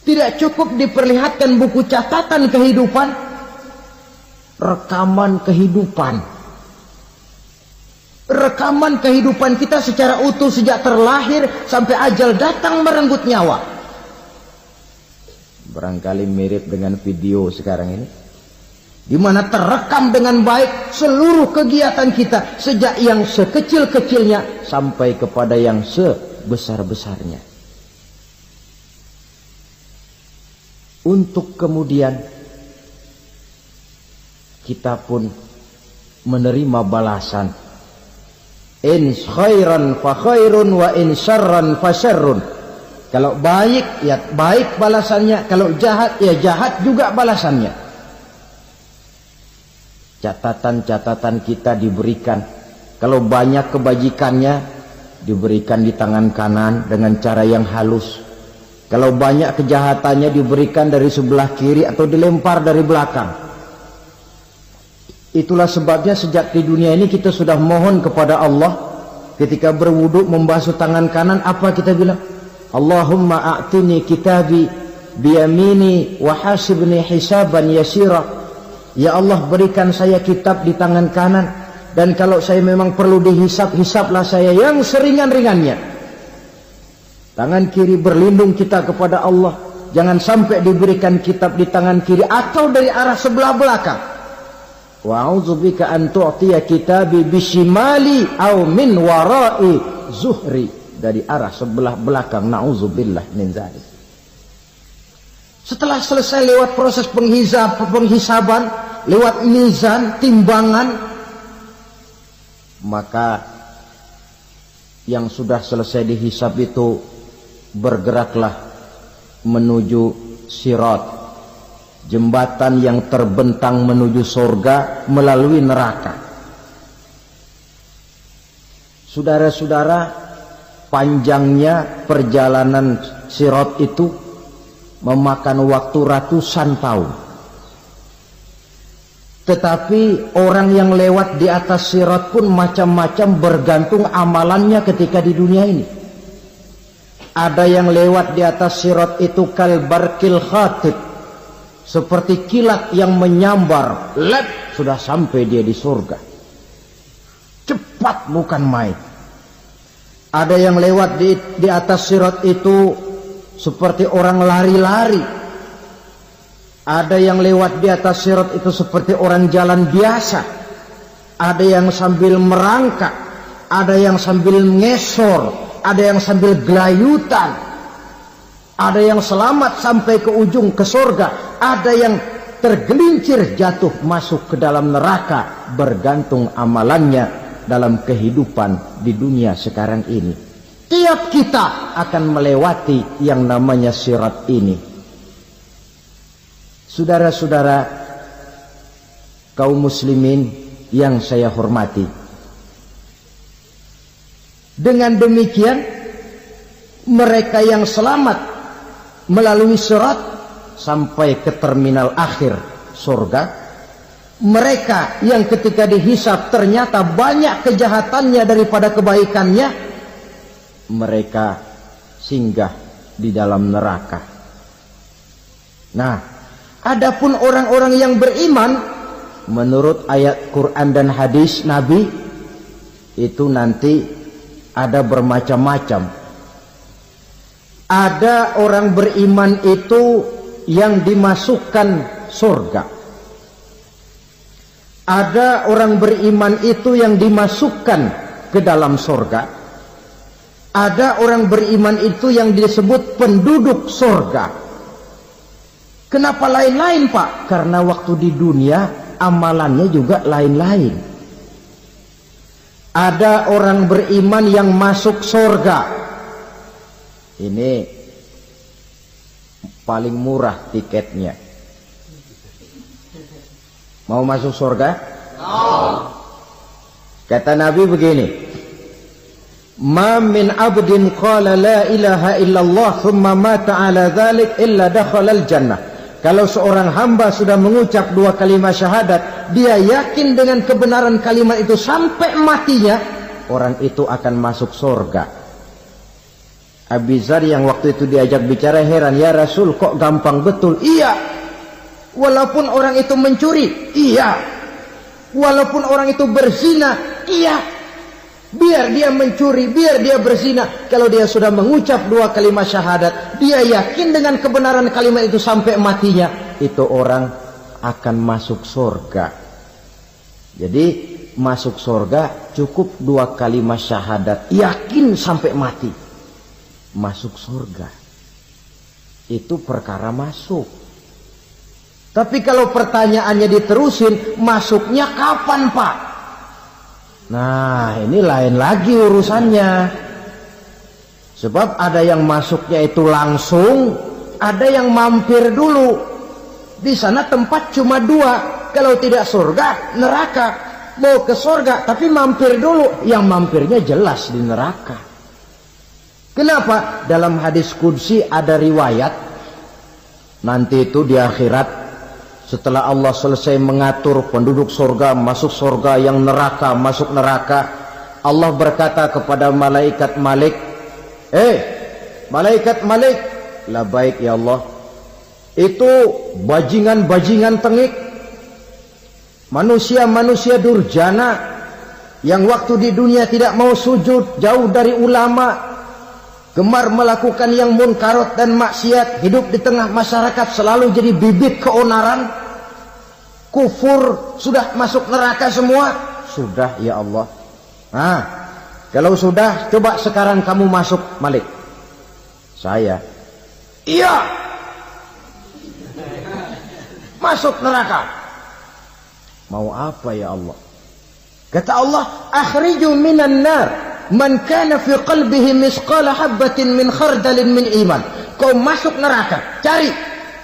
Tidak cukup diperlihatkan buku catatan kehidupan, rekaman kehidupan. Rekaman kehidupan kita secara utuh sejak terlahir sampai ajal datang merenggut nyawa. Barangkali mirip dengan video sekarang ini, di mana terekam dengan baik seluruh kegiatan kita sejak yang sekecil-kecilnya sampai kepada yang sebesar-besarnya. Untuk kemudian kita pun menerima balasan. In khairan fa khairun wa in syarran fa syarrun. Kalau baik ya baik balasannya, kalau jahat ya jahat juga balasannya. Catatan-catatan kita diberikan. Kalau banyak kebajikannya diberikan di tangan kanan dengan cara yang halus. Kalau banyak kejahatannya diberikan dari sebelah kiri atau dilempar dari belakang. Itulah sebabnya sejak di dunia ini kita sudah mohon kepada Allah. Ketika berwudu membasuh tangan kanan, apa kita bilang? Allahumma a'tini kitabi biyamini wa hasibni hisaban yasira. Ya Allah, berikan saya kitab di tangan kanan, dan kalau saya memang perlu dihisab, hisablah saya yang seringan-ringannya. Tangan kiri berlindung kita kepada Allah, jangan sampai diberikan kitab di tangan kiri atau dari arah sebelah belakang. Wa a'udzubika an tu'tiya kitabi bishimali aw min wara'i zuhri, dari arah sebelah belakang. Na'udzubillah min dzalik. Setelah selesai lewat proses penghisaban, lewat mizan, timbangan, maka yang sudah selesai dihisab itu bergeraklah menuju sirat, jembatan yang terbentang menuju surga melalui neraka. Saudara-saudara, panjangnya perjalanan sirat itu memakan waktu ratusan tahun. Tetapi orang yang lewat di atas sirat pun macam-macam, bergantung amalannya ketika di dunia ini. Ada yang lewat di atas sirat itu kalbarkil khatib, seperti kilat yang menyambar, lep, sudah sampai dia di surga. Cepat bukan main. Ada yang lewat di atas sirat itu seperti orang lari-lari. Ada yang lewat di atas sirat itu seperti orang jalan biasa. Ada yang sambil merangkak, ada yang sambil ngesor, ada yang sambil gelayutan, ada yang selamat sampai ke ujung ke surga, ada yang tergelincir jatuh masuk ke dalam neraka, bergantung amalannya dalam kehidupan di dunia sekarang ini. Tiap kita akan melewati yang namanya sirat ini. Saudara-saudara kaum muslimin yang saya hormati, dengan demikian mereka yang selamat melalui sirat sampai ke terminal akhir surga, mereka yang ketika dihisab ternyata banyak kejahatannya daripada kebaikannya, mereka singgah di dalam neraka. Nah, adapun orang-orang yang beriman menurut ayat Quran dan hadis Nabi itu nanti ada bermacam-macam. Ada orang beriman itu yang dimasukkan surga. Ada orang beriman itu yang dimasukkan ke dalam surga. Ada orang beriman itu yang disebut penduduk surga. Kenapa lain-lain, Pak? Karena waktu di dunia amalannya juga lain-lain. Ada orang beriman yang masuk surga. Ini paling murah tiketnya. Mau masuk surga? Kata Nabi begini, ma min abdin qala la ilaha illallah thumma mata ala dhalik illa dakhalal jannah. Kalau seorang hamba sudah mengucap dua kalimat syahadat, dia yakin dengan kebenaran kalimat itu sampai matinya, orang itu akan masuk surga. Abi Dzar yang waktu itu diajak bicara heran, ya Rasul kok gampang betul? Iya, walaupun orang itu mencuri, iya, walaupun orang itu berzina, iya, biar dia mencuri, biar dia berzina, kalau dia sudah mengucap 2 kalimat syahadat, dia yakin dengan kebenaran kalimat itu sampai matinya, itu orang akan masuk surga. Jadi masuk surga cukup 2 kalimat syahadat, yakin sampai mati, masuk surga. Itu perkara masuk. Tapi kalau pertanyaannya diterusin, masuknya kapan Pak? Nah, ini lain lagi urusannya. Sebab ada yang masuknya itu langsung, ada yang mampir dulu. Di sana tempat cuma 2, kalau tidak surga, neraka. Mau ke surga tapi mampir dulu, yang mampirnya jelas di neraka. Kenapa? Dalam hadis qudsi ada riwayat, nanti itu di akhirat, setelah Allah selesai mengatur penduduk surga masuk surga, yang neraka masuk neraka, Allah berkata kepada malaikat Malik, malaikat Malik, labaik ya Allah, itu bajingan-bajingan tengik, manusia-manusia durjana yang waktu di dunia tidak mau sujud, jauh dari ulama, gemar melakukan yang munkarat dan maksiat, hidup di tengah masyarakat selalu jadi bibit keonaran, kufur, sudah masuk neraka semua. Sudah ya Allah. Nah, kalau sudah, coba sekarang kamu masuk Malik. Saya, iya, masuk neraka. Mau apa ya Allah? Kata Allah, akhriju minan nar man kana fi qalbihi misqala habatin min khardalin min iman. Kau masuk neraka, cari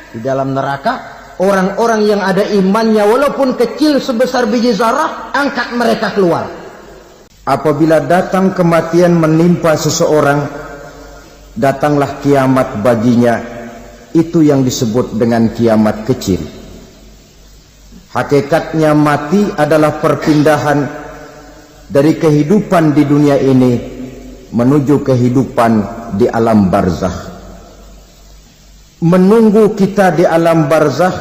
di dalam neraka orang-orang yang ada imannya walaupun kecil sebesar biji zarah, angkat mereka keluar. Apabila datang kematian menimpa seseorang, datanglah kiamat baginya. Itu yang disebut dengan kiamat kecil. Hakikatnya mati adalah perpindahan dari kehidupan di dunia ini menuju kehidupan di alam barzakh. Menunggu kita di alam barzakh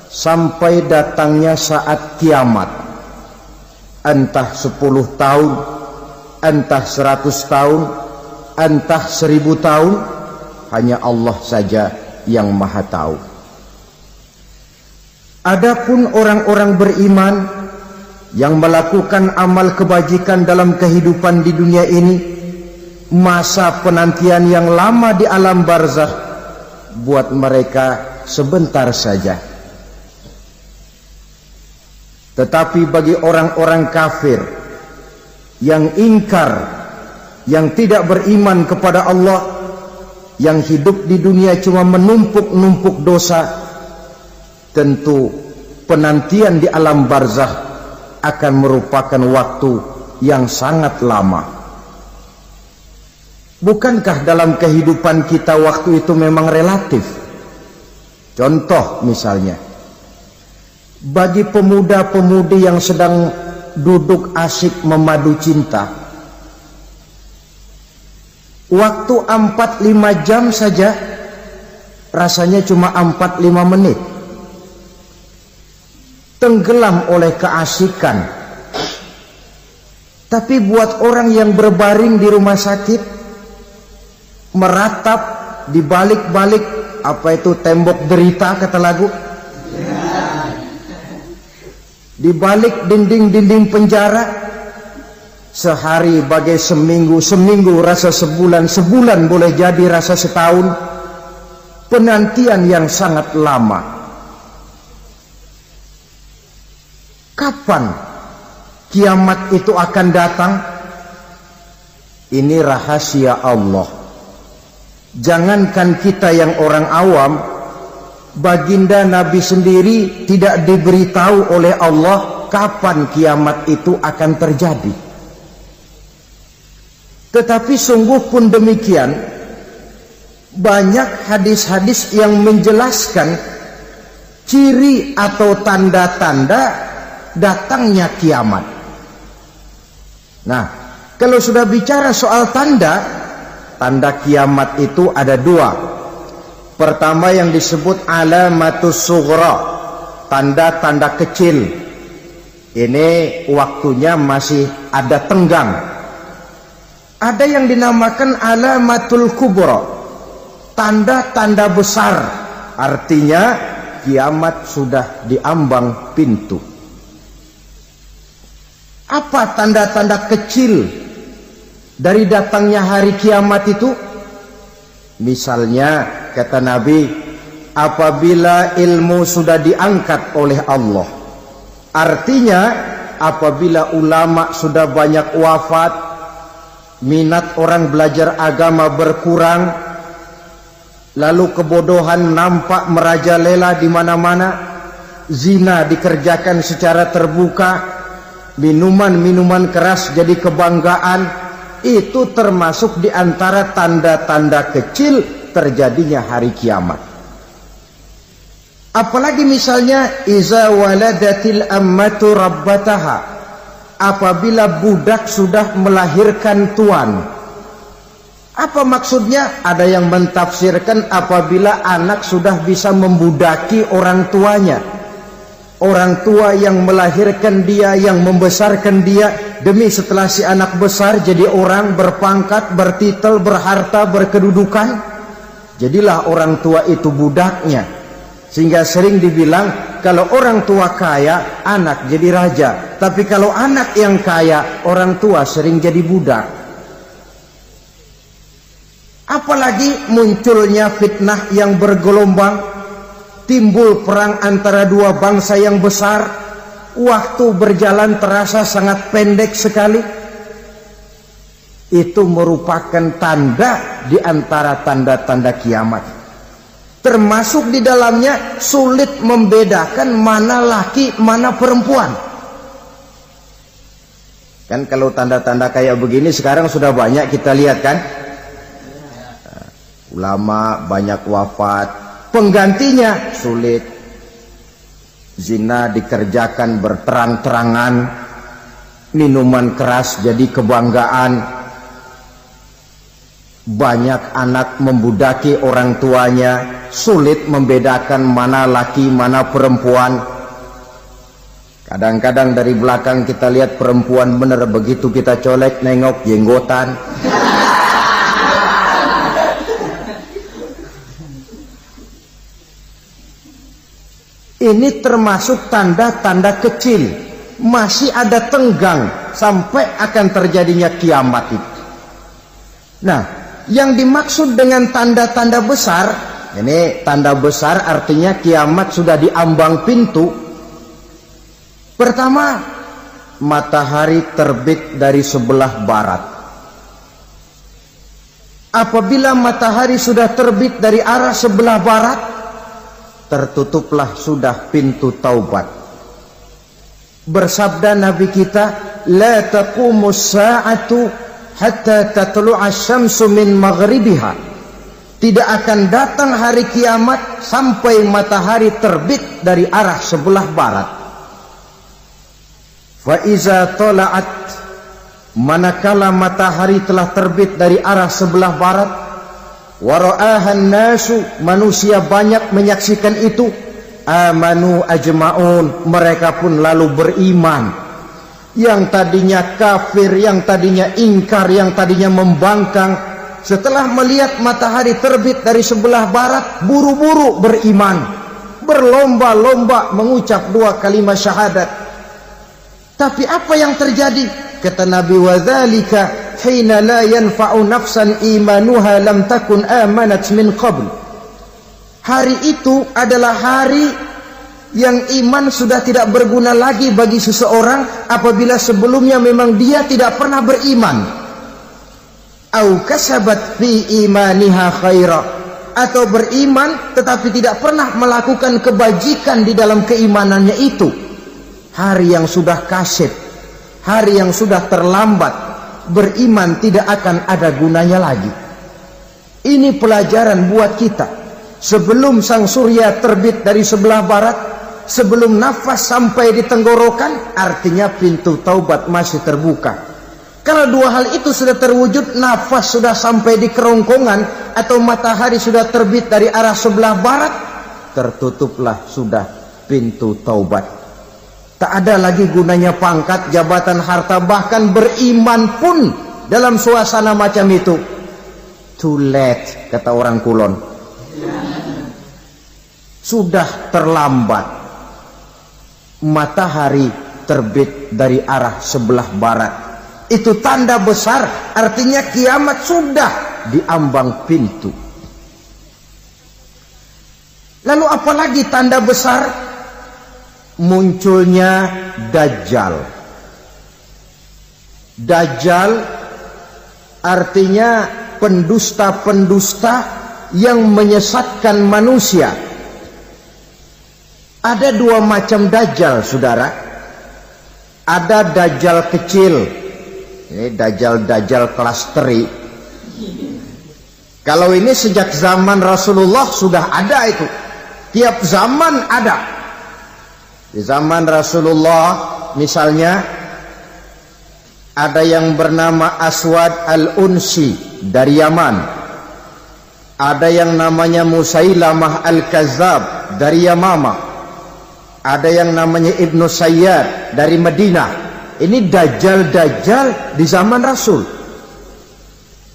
sampai datangnya saat kiamat, entah 10 tahun, entah 100 tahun, entah 1000 tahun, hanya Allah saja yang maha tahu. Adapun orang-orang beriman yang melakukan amal kebajikan dalam kehidupan di dunia ini, masa penantian yang lama di alam barzakh buat mereka sebentar saja. Tetapi bagi orang-orang kafir yang ingkar, yang tidak beriman kepada Allah, yang hidup di dunia cuma menumpuk-numpuk dosa, tentu penantian di alam barzakh akan merupakan waktu yang sangat lama. Bukankah dalam kehidupan kita waktu itu memang relatif? Contoh misalnya, bagi pemuda-pemudi yang sedang duduk asyik memadu cinta, waktu 4-5 jam saja rasanya cuma 4-5 menit. Tenggelam oleh keasikan. Tapi buat orang yang berbaring di rumah sakit, meratap di balik-balik apa itu tembok derita kata lagu, di balik dinding-dinding penjara, sehari bagai seminggu, seminggu rasa sebulan, sebulan boleh jadi rasa setahun. Penantian yang sangat lama. Kapan kiamat itu akan datang? Ini rahasia Allah. Jangankan kita yang orang awam, baginda Nabi sendiri tidak diberitahu oleh Allah kapan kiamat itu akan terjadi. Tetapi sungguh pun demikian, banyak hadis-hadis yang menjelaskan ciri atau tanda-tanda datangnya kiamat. Nah, kalau sudah bicara soal tanda, tanda kiamat itu ada dua. Pertama yang disebut alamatus sughra, tanda-tanda kecil. Ini waktunya masih ada tenggang. Ada yang dinamakan alamatul kubra, tanda-tanda besar. Artinya kiamat sudah diambang pintu. Apa tanda-tanda kecil dari datangnya hari kiamat itu? Misalnya kata Nabi, apabila ilmu sudah diangkat oleh Allah. Artinya apabila ulama sudah banyak wafat, minat orang belajar agama berkurang, lalu kebodohan nampak merajalela di mana-mana, zina dikerjakan secara terbuka, minuman-minuman keras jadi kebanggaan. Itu termasuk di antara tanda-tanda kecil terjadinya hari kiamat. Apalagi misalnya iza waladatil ammatu rabbataha, apabila budak sudah melahirkan tuan. Apa maksudnya? Ada yang mentafsirkan apabila anak sudah bisa membudaki orang tuanya. Orang tua yang melahirkan dia, yang membesarkan dia, demi setelah si anak besar jadi orang berpangkat, bertitel, berharta, berkedudukan, jadilah orang tua itu budaknya. Sehingga sering dibilang kalau orang tua kaya, anak jadi raja. Tapi kalau anak yang kaya, orang tua sering jadi budak. Apalagi munculnya fitnah yang bergelombang, timbul perang antara dua bangsa yang besar, waktu berjalan terasa sangat pendek sekali. Itu merupakan tanda di antara tanda-tanda kiamat. Termasuk di dalamnya sulit membedakan mana laki, mana perempuan. Kan kalau tanda-tanda kayak begini sekarang sudah banyak kita lihat kan. Ulama banyak wafat, penggantinya sulit. Zina dikerjakan berterang-terangan, minuman keras jadi kebanggaan, banyak anak membudaki orang tuanya, sulit membedakan mana laki mana perempuan. Kadang-kadang dari belakang kita lihat perempuan bener, begitu kita colek nengok jenggotan. Ini termasuk tanda-tanda kecil, masih ada tenggang sampai akan terjadinya kiamat itu. Nah, yang dimaksud dengan tanda-tanda besar, ini tanda besar artinya kiamat sudah diambang pintu. Pertama, matahari terbit dari sebelah barat. Apabila matahari sudah terbit dari arah sebelah barat, tertutuplah sudah pintu taubat. Bersabda Nabi kita, la taqumus sa'atu hatta tatlu'a syamsu min maghribiha. Tidak akan datang hari kiamat sampai matahari terbit dari arah sebelah barat. Fa iza tala'at, manakala matahari telah terbit dari arah sebelah barat, wara'ahan nasu, manusia banyak menyaksikan itu, amanu ajma'un, mereka pun lalu beriman. Yang tadinya kafir, yang tadinya ingkar, yang tadinya membangkang, setelah melihat matahari terbit dari sebelah barat, buru-buru beriman, berlomba-lomba mengucap dua kalimat syahadat. Tapi apa yang terjadi? Kata Nabi, wadzalika hina la yanfa'u nafsan imanuha lam takun amanat min qabl. Hari itu adalah hari yang iman sudah tidak berguna lagi bagi seseorang apabila sebelumnya memang dia tidak pernah beriman. Au kasabat fi imaniha khaira, atau beriman tetapi tidak pernah melakukan kebajikan di dalam keimanannya itu. Hari yang sudah kasib, hari yang sudah terlambat, beriman tidak akan ada gunanya lagi. Ini pelajaran buat kita. Sebelum sang surya terbit dari sebelah barat, sebelum nafas sampai di tenggorokan, artinya pintu taubat masih terbuka. Kalau dua hal itu sudah terwujud, nafas sudah sampai di kerongkongan atau matahari sudah terbit dari arah sebelah barat, tertutuplah sudah pintu taubat. Tak ada lagi gunanya pangkat, jabatan, harta, bahkan beriman pun dalam suasana macam itu. Too late, kata orang Kulon. Sudah terlambat. Matahari terbit dari arah sebelah barat. Itu tanda besar, artinya kiamat sudah di ambang pintu. Lalu apalagi tanda besar? Munculnya Dajjal. Dajjal artinya pendusta-pendusta yang menyesatkan manusia. Ada dua macam Dajjal, saudara. Ada Dajjal kecil. Ini Dajjal kelas teri. Kalau ini sejak zaman Rasulullah sudah ada itu. Tiap zaman ada. Di zaman Rasulullah misalnya ada yang bernama Aswad al-Unsi dari Yaman. Ada yang namanya Musailamah al-Kazzab dari Yamama. Ada yang namanya Ibnu Sayyad dari Madinah. Ini Dajjal di zaman Rasul.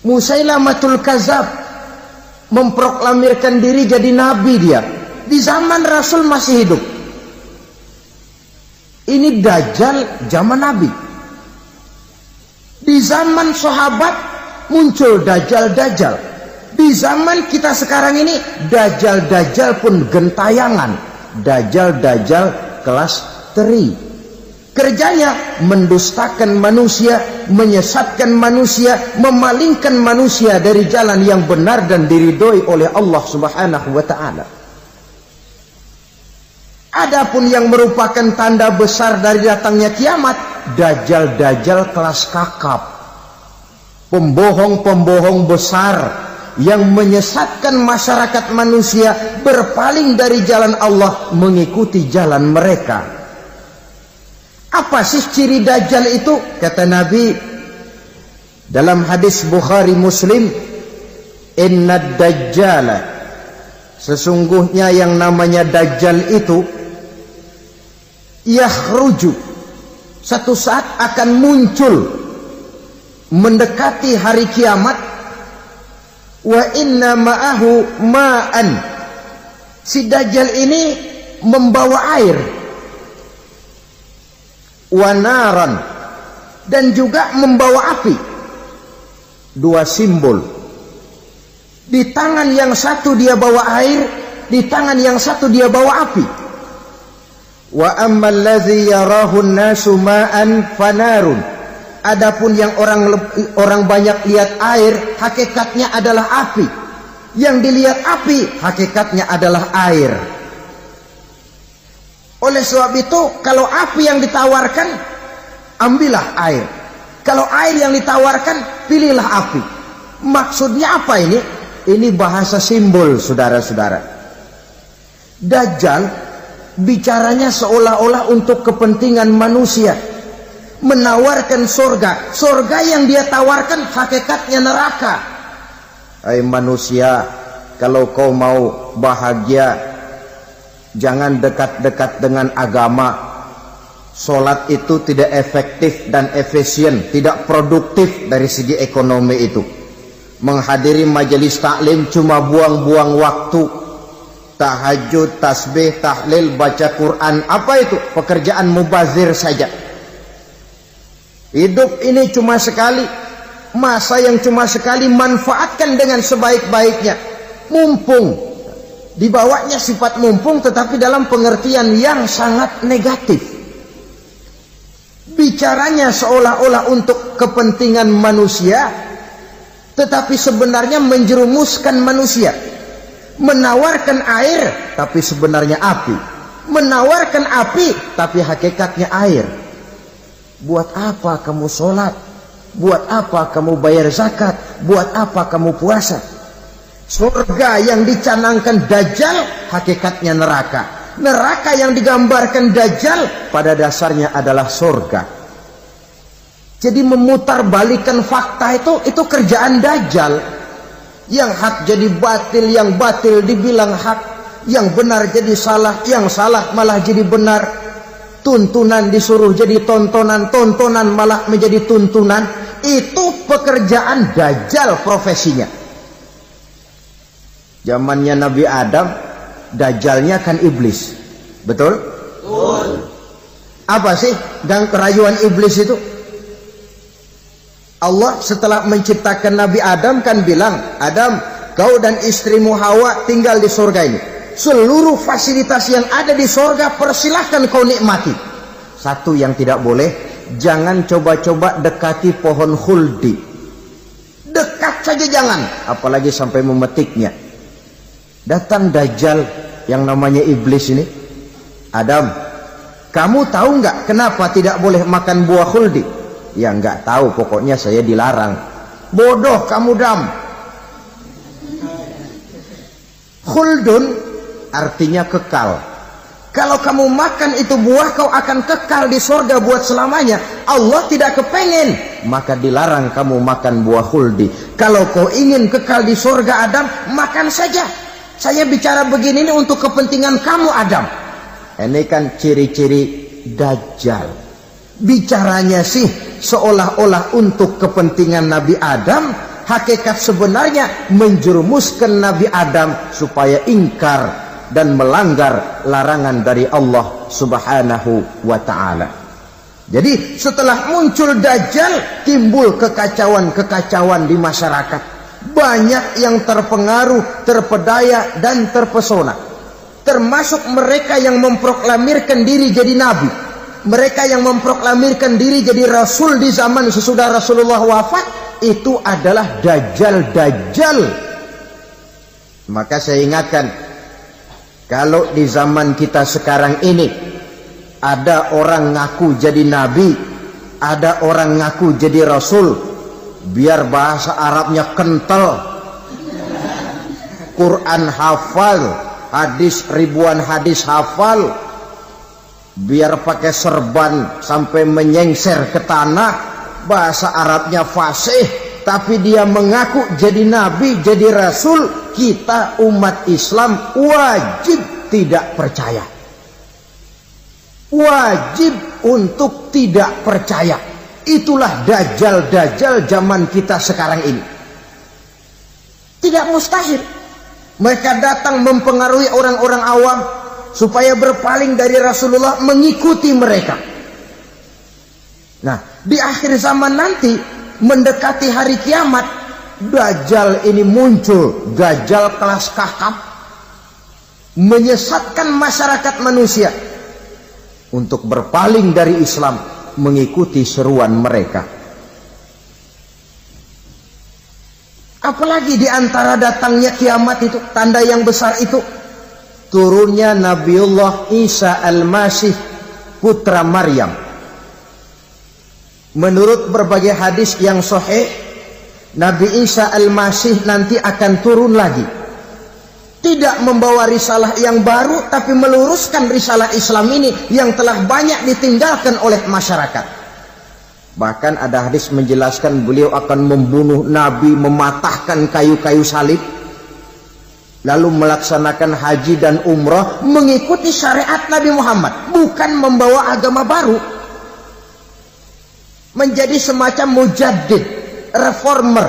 Musailamatul Kazzab memproklamirkan diri jadi nabi dia. Di zaman Rasul masih hidup. Ini Dajjal zaman Nabi. Di zaman sahabat muncul Dajjal. Di zaman kita sekarang ini Dajjal pun gentayangan. Dajjal kelas teri. Kerjanya mendustakan manusia, menyesatkan manusia, memalingkan manusia dari jalan yang benar dan diridhoi oleh Allah Subhanahu wa taala. Adapun yang merupakan tanda besar dari datangnya kiamat, Dajjal kelas kakap. Pembohong-pembohong besar yang menyesatkan masyarakat manusia berpaling dari jalan Allah mengikuti jalan mereka. Apa sih ciri Dajjal itu? Kata Nabi dalam hadis Bukhari Muslim, "Inna Dajjala", sesungguhnya yang namanya Dajjal itu yakhruju, satu saat akan muncul mendekati hari kiamat. Wa inna ma'ahu ma'an, si Dajjal ini membawa air. Wanaran, dan juga membawa api. Dua simbol. Di tangan yang satu dia bawa air, di tangan yang satu dia bawa api. Wa ammal ladzi yarahu an-nasu ma'an fanarun. Adapun yang orang banyak lihat air, hakikatnya adalah api. Yang dilihat api, hakikatnya adalah air. Oleh sebab itu, kalau api yang ditawarkan, ambillah air. Kalau air yang ditawarkan, pilihlah api. Maksudnya apa ini? Ini bahasa simbol, saudara-saudara. Dajjal bicaranya seolah-olah untuk kepentingan manusia. Menawarkan surga. Surga yang dia tawarkan hakikatnya neraka. Hai manusia, kalau kau mau bahagia, jangan dekat-dekat dengan agama. Solat itu tidak efektif dan efisien, tidak produktif dari segi ekonomi itu. Menghadiri majelis taklim cuma buang-buang waktu. Tahajud, tasbih, tahlil, baca Quran, apa itu? Pekerjaan mubazir saja. Hidup ini cuma sekali. Masa yang cuma sekali, manfaatkan dengan sebaik-baiknya. Mumpung. Dibawanya sifat mumpung, tetapi dalam pengertian yang sangat negatif. Bicaranya seolah-olah untuk kepentingan manusia, tetapi sebenarnya menjerumuskan manusia. Menawarkan air, tapi sebenarnya api. Menawarkan api, tapi hakikatnya air. Buat apa kamu sholat? Buat apa kamu bayar zakat? Buat apa kamu puasa? Surga yang dicanangkan Dajjal, hakikatnya neraka. Neraka yang digambarkan Dajjal, pada dasarnya adalah surga. Jadi memutarbalikkan fakta itu kerjaan Dajjal. Yang hak jadi batil, yang batil dibilang hak, yang benar jadi salah, yang salah malah jadi benar. Tuntunan disuruh jadi tontonan, tontonan malah menjadi tuntunan. Itu pekerjaan Dajjal profesinya. Zamannya Nabi Adam, Dajjalnya kan iblis. Betul? Betul. Apa sih gang kerayuan iblis itu? Allah setelah menciptakan Nabi Adam kan bilang, Adam, kau dan istrimu Hawa tinggal di surga ini. Seluruh fasilitas yang ada di surga persilahkan kau nikmati. Satu yang tidak boleh, jangan coba-coba dekati pohon khuldi. Dekat saja jangan, apalagi sampai memetiknya. Datang Dajjal yang namanya iblis ini. Adam, kamu tahu nggak kenapa tidak boleh makan buah khuldi? Ya nggak tahu, pokoknya saya dilarang. Bodoh kamu Dam. Khuldun artinya kekal. Kalau kamu makan itu buah, kau akan kekal di surga buat selamanya. Allah tidak kepengen, maka dilarang kamu makan buah khuldi. Kalau kau ingin kekal di surga Adam, makan saja. Saya bicara begini ini untuk kepentingan kamu Adam. Ini kan ciri-ciri Dajjal. Bicaranya sih seolah-olah untuk kepentingan Nabi Adam, hakikat sebenarnya menjerumuskan Nabi Adam supaya ingkar dan melanggar larangan dari Allah Subhanahu wa ta'ala. Jadi setelah muncul Dajjal, timbul kekacauan-kekacauan di masyarakat. Banyak yang terpengaruh, terpedaya dan terpesona. Termasuk mereka yang memproklamirkan diri jadi nabi. Mereka yang memproklamirkan diri jadi rasul di zaman sesudah Rasulullah wafat, itu adalah Dajjal-Dajjal. Maka saya ingatkan, kalau di zaman kita sekarang ini ada orang ngaku jadi nabi, ada orang ngaku jadi rasul, biar bahasa Arabnya kental, Quran hafal, hadis ribuan hadis hafal, biar pakai serban sampai menyengser ke tanah, bahasa Arabnya fasih, tapi dia mengaku jadi nabi, jadi rasul, kita umat Islam wajib tidak percaya. Wajib untuk tidak percaya. Itulah Dajjal-Dajjal zaman kita sekarang ini. Tidak mustahil mereka datang mempengaruhi orang-orang awam supaya berpaling dari Rasulullah, mengikuti mereka. Nah, di akhir zaman nanti, mendekati hari kiamat, Dajjal ini muncul, Dajjal kelas kakap, menyesatkan masyarakat manusia untuk berpaling dari Islam, mengikuti seruan mereka. Apalagi di antara datangnya kiamat itu, tanda yang besar itu, turunnya Nabiullah Isa Al-Masih, putra Maryam. Menurut berbagai hadis yang sahih, Nabi Isa Al-Masih nanti akan turun lagi. Tidak membawa risalah yang baru, tapi meluruskan risalah Islam ini yang telah banyak ditinggalkan oleh masyarakat. Bahkan ada hadis menjelaskan beliau akan membunuh Nabi, mematahkan kayu-kayu salib, lalu melaksanakan haji dan umrah mengikuti syariat Nabi Muhammad, bukan membawa agama baru. Menjadi semacam mujaddid, reformer,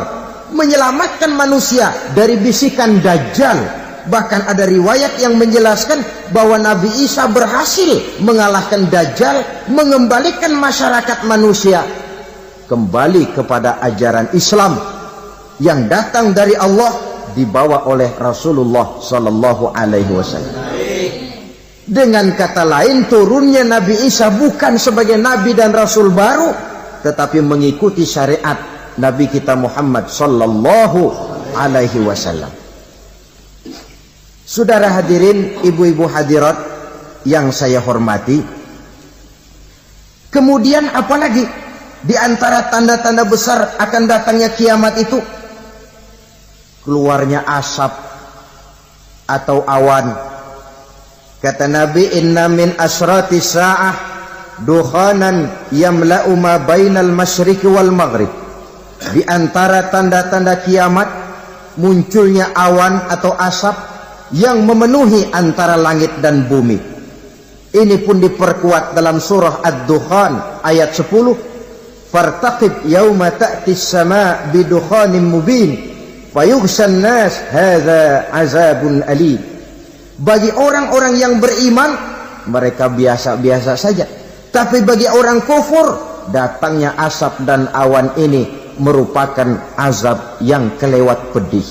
menyelamatkan manusia dari bisikan Dajjal. Bahkan ada riwayat yang menjelaskan bahwa Nabi Isa berhasil mengalahkan Dajjal, mengembalikan masyarakat manusia kembali kepada ajaran Islam yang datang dari Allah, dibawa oleh Rasulullah Sallallahu Alaihi Wasallam. Dengan kata lain, turunnya Nabi Isa bukan sebagai Nabi dan Rasul baru, tetapi mengikuti syariat Nabi kita Muhammad Sallallahu Alaihi Wasallam. Saudara hadirin, ibu-ibu hadirat yang saya hormati, kemudian apalagi di antara tanda-tanda besar akan datangnya kiamat itu? Keluarnya asap atau awan. Kata Nabi, inna min asrati sa'ah dukhanan yamla'u ma bainal masyriqi wal maghrib. Di antara tanda-tanda kiamat munculnya awan atau asap yang memenuhi antara langit dan bumi. Ini pun diperkuat dalam surah Ad-Dukhan ayat 10. Fartaqib yauma ta'tis sama' bidukhanin mubin fayughshan nas hadza azabun alim. Bagi orang-orang yang beriman, mereka biasa-biasa saja. Tapi bagi orang kufur, datangnya asap dan awan ini merupakan azab yang kelewat pedih.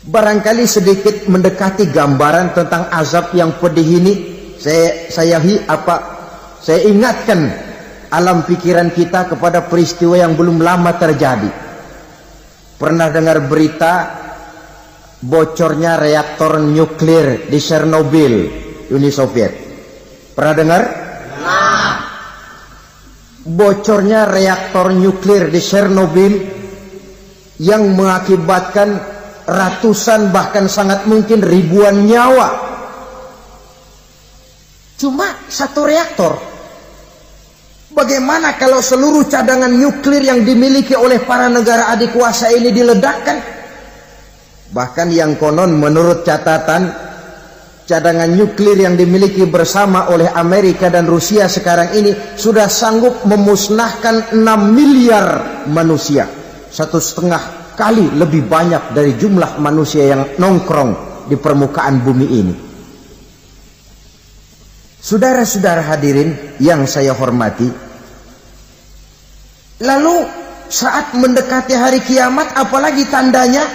Barangkali sedikit mendekati gambaran tentang azab yang pedih ini, saya ingatkan alam pikiran kita kepada peristiwa yang belum lama terjadi. Pernah dengar berita bocornya reaktor nuklir di Chernobyl, Uni Soviet? Pernah dengar? Bocornya reaktor nuklir di Chernobyl yang mengakibatkan ratusan bahkan sangat mungkin ribuan nyawa. Cuma satu reaktor. Bagaimana kalau seluruh cadangan nuklir yang dimiliki oleh para negara adik kuasa ini diledakkan? Bahkan yang konon menurut catatan, cadangan nuklir yang dimiliki bersama oleh Amerika dan Rusia sekarang ini sudah sanggup memusnahkan 6 miliar manusia. 1,5 kali lebih banyak dari jumlah manusia yang nongkrong di permukaan bumi ini. Saudara-saudara hadirin yang saya hormati, lalu saat mendekati hari kiamat, apalagi tandanya?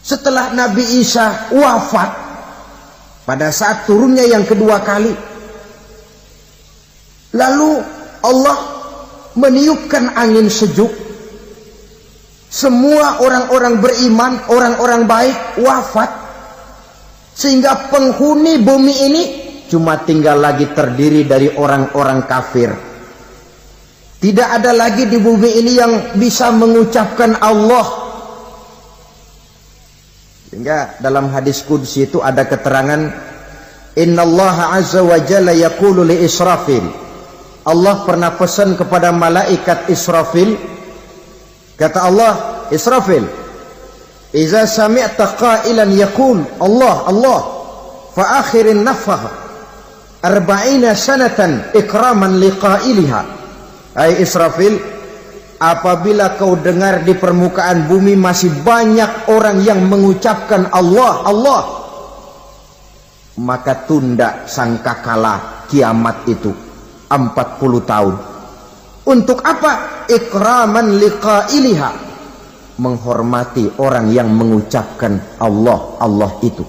Setelah Nabi Isa wafat, pada saat turunnya yang kedua kali, lalu Allah meniupkan angin sejuk. Semua orang-orang beriman, orang-orang baik wafat, sehingga penghuni bumi ini cuma tinggal lagi terdiri dari orang-orang kafir. Tidak ada lagi di bumi ini yang bisa mengucapkan Allah. Sehingga dalam hadis qudsi itu ada keterangan, innallaha azza wa jalla yaqulu li Israfil. Allah pernah pesan kepada malaikat Israfil, kata Allah, Israfil, iza sami'ta qailan yaqul Allah Allah fa akhirin nafah 40 sanatan ikraman liqailiha. Hai Israfil, apabila kau dengar di permukaan bumi masih banyak orang yang mengucapkan Allah Allah, maka tunda sangkakala kiamat itu 40 tahun. Untuk apa? Ikraman liqailiha, menghormati orang yang mengucapkan Allah Allah itu.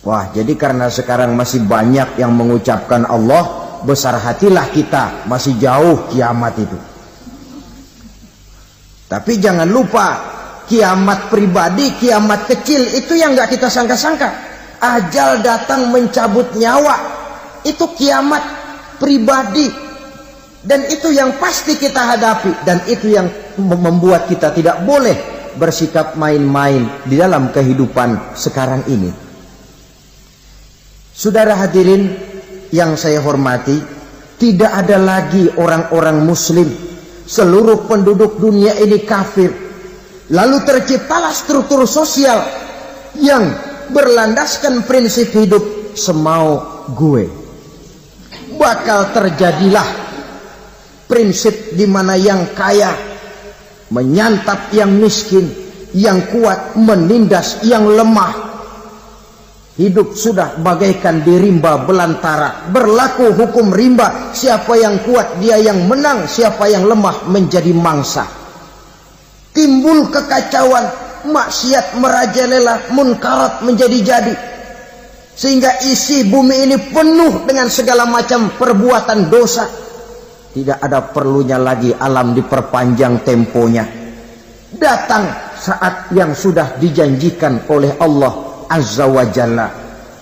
Wah, jadi karena sekarang masih banyak yang mengucapkan Allah, besar hatilah kita, masih jauh kiamat itu. Tapi jangan lupa, kiamat pribadi, kiamat kecil itu yang nggak kita sangka-sangka. Ajal datang mencabut nyawa, itu kiamat pribadi, dan itu yang pasti kita hadapi, dan itu yang membuat kita tidak boleh bersikap main-main di dalam kehidupan sekarang ini. Saudara hadirin yang saya hormati, tidak ada lagi orang-orang muslim. Seluruh penduduk dunia ini kafir. Lalu terciptalah struktur sosial yang berlandaskan prinsip hidup semau gue. Bakal terjadilah prinsip di mana yang kaya menyantap yang miskin, yang kuat menindas yang lemah. Hidup sudah bagaikan di rimba belantara, berlaku hukum rimba. Siapa yang kuat dia yang menang, siapa yang lemah menjadi mangsa. Timbul kekacauan, maksiat merajalela, munkarat menjadi-jadi, sehingga isi bumi ini penuh dengan segala macam perbuatan dosa. Tidak ada perlunya lagi alam diperpanjang temponya. Datang saat yang sudah dijanjikan oleh Allah Azza wa Jalla,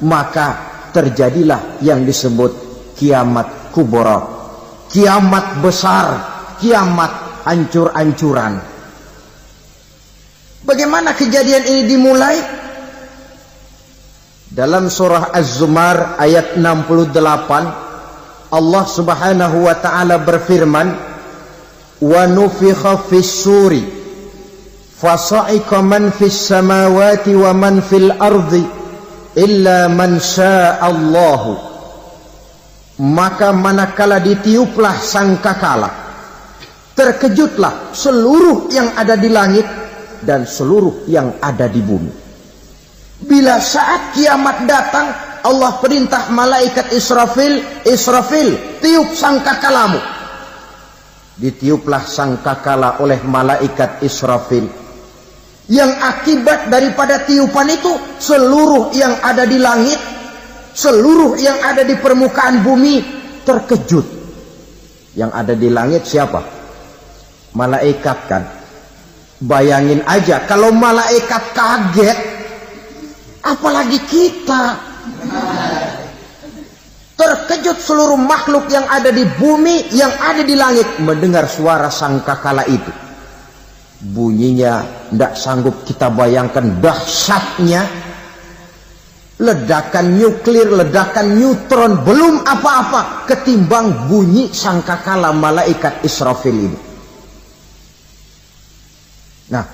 maka terjadilah yang disebut kiamat kubra, kiamat besar, kiamat hancur-hancuran. Bagaimana kejadian ini dimulai? Dalam surah Az-Zumar ayat 68, Allah Subhanahu wa taala berfirman, "Wa nufikha fis-suri fasa'iqa man fis samawati wa man fil ardi illa man sya'allahu." Maka manakala ditiuplah sangkakala, terkejutlah seluruh yang ada di langit dan seluruh yang ada di bumi. Bila saat kiamat datang, Allah perintah malaikat Israfil, "Israfil, tiup sangkakalamu." Ditiuplah sangkakala oleh malaikat Israfil. Yang akibat daripada tiupan itu, seluruh yang ada di langit, seluruh yang ada di permukaan bumi terkejut. Yang ada di langit siapa? Malaikat kan. Bayangin aja kalau malaikat kaget, apalagi kita. Terkejut seluruh makhluk yang ada di bumi, yang ada di langit mendengar suara sangkakala itu. Bunyinya tidak sanggup kita bayangkan dahsyatnya. Ledakan nuklir, ledakan neutron, belum apa-apa ketimbang bunyi sangkakala malaikat Israfil ini. Nah,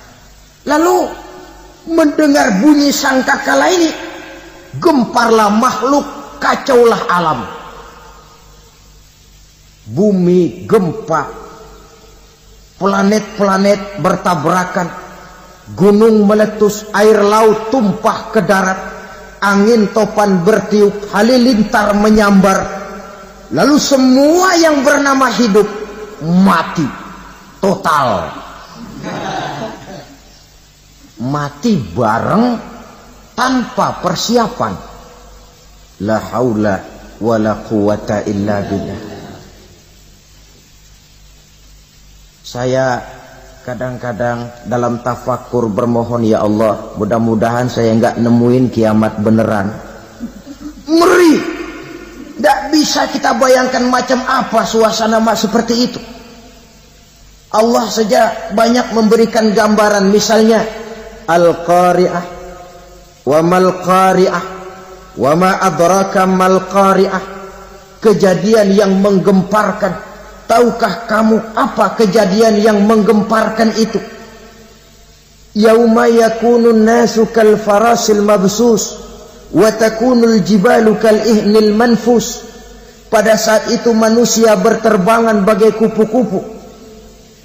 lalu mendengar bunyi sangkakala ini, gemparlah makhluk, kacaulah alam. Bumi gempa, planet-planet bertabrakan, gunung meletus, air laut tumpah ke darat, angin topan bertiup, halilintar menyambar. Lalu semua yang bernama hidup mati total. Mati bareng tanpa persiapan. La haula wala quwata illa billah. Saya kadang-kadang dalam tafakur bermohon, ya Allah, mudah-mudahan saya enggak nemuin kiamat beneran. Ngeri. Tidak bisa kita bayangkan macam apa suasana seperti itu. Allah saja banyak memberikan gambaran, misalnya Al-Qari'ah, wa mal qari'ah, wa ma adraka mal qari'ah. Kejadian yang menggemparkan. Tahukah kamu apa kejadian yang menggemparkan itu? Yauma yakunun nasu kal farasil mabsus wa takunul jibalu kal ihnil manfus. Pada saat itu manusia berterbangan bagai kupu-kupu.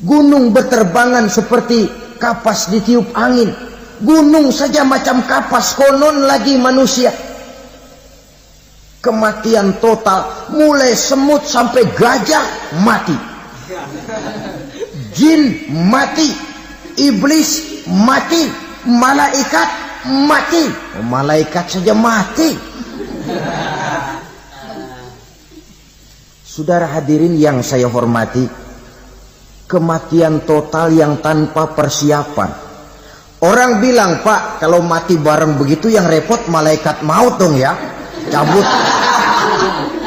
Gunung berterbangan seperti kapas ditiup angin. Gunung saja macam kapas, konon lagi manusia. Kematian total, mulai semut sampai gajah mati, jin mati, iblis mati, malaikat mati. Malaikat saja mati. Saudara hadirin yang saya hormati, kematian total yang tanpa persiapan. Orang bilang, Pak, kalau mati bareng begitu yang repot malaikat maut dong ya.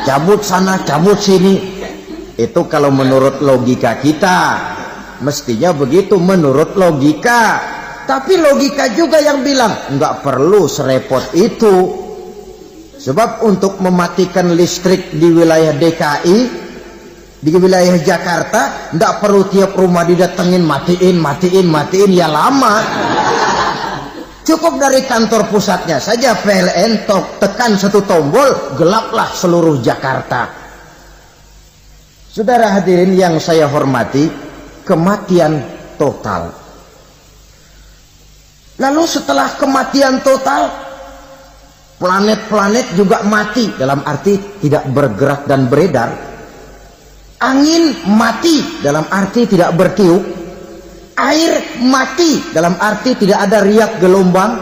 Cabut sana, cabut sini. Itu kalau menurut logika kita, mestinya begitu menurut logika. Tapi logika juga yang bilang nggak perlu serepot itu. Sebab untuk mematikan listrik di wilayah DKI, di wilayah Jakarta, nggak perlu tiap rumah didatengin matiin ya lama. Cukup dari kantor pusatnya saja PLN tekan satu tombol, gelaplah seluruh Jakarta. Saudara hadirin yang saya hormati, kematian total. Lalu setelah kematian total, planet-planet juga mati, dalam arti tidak bergerak dan beredar. Angin mati, dalam arti tidak bertiup. Air mati, dalam arti tidak ada riak gelombang.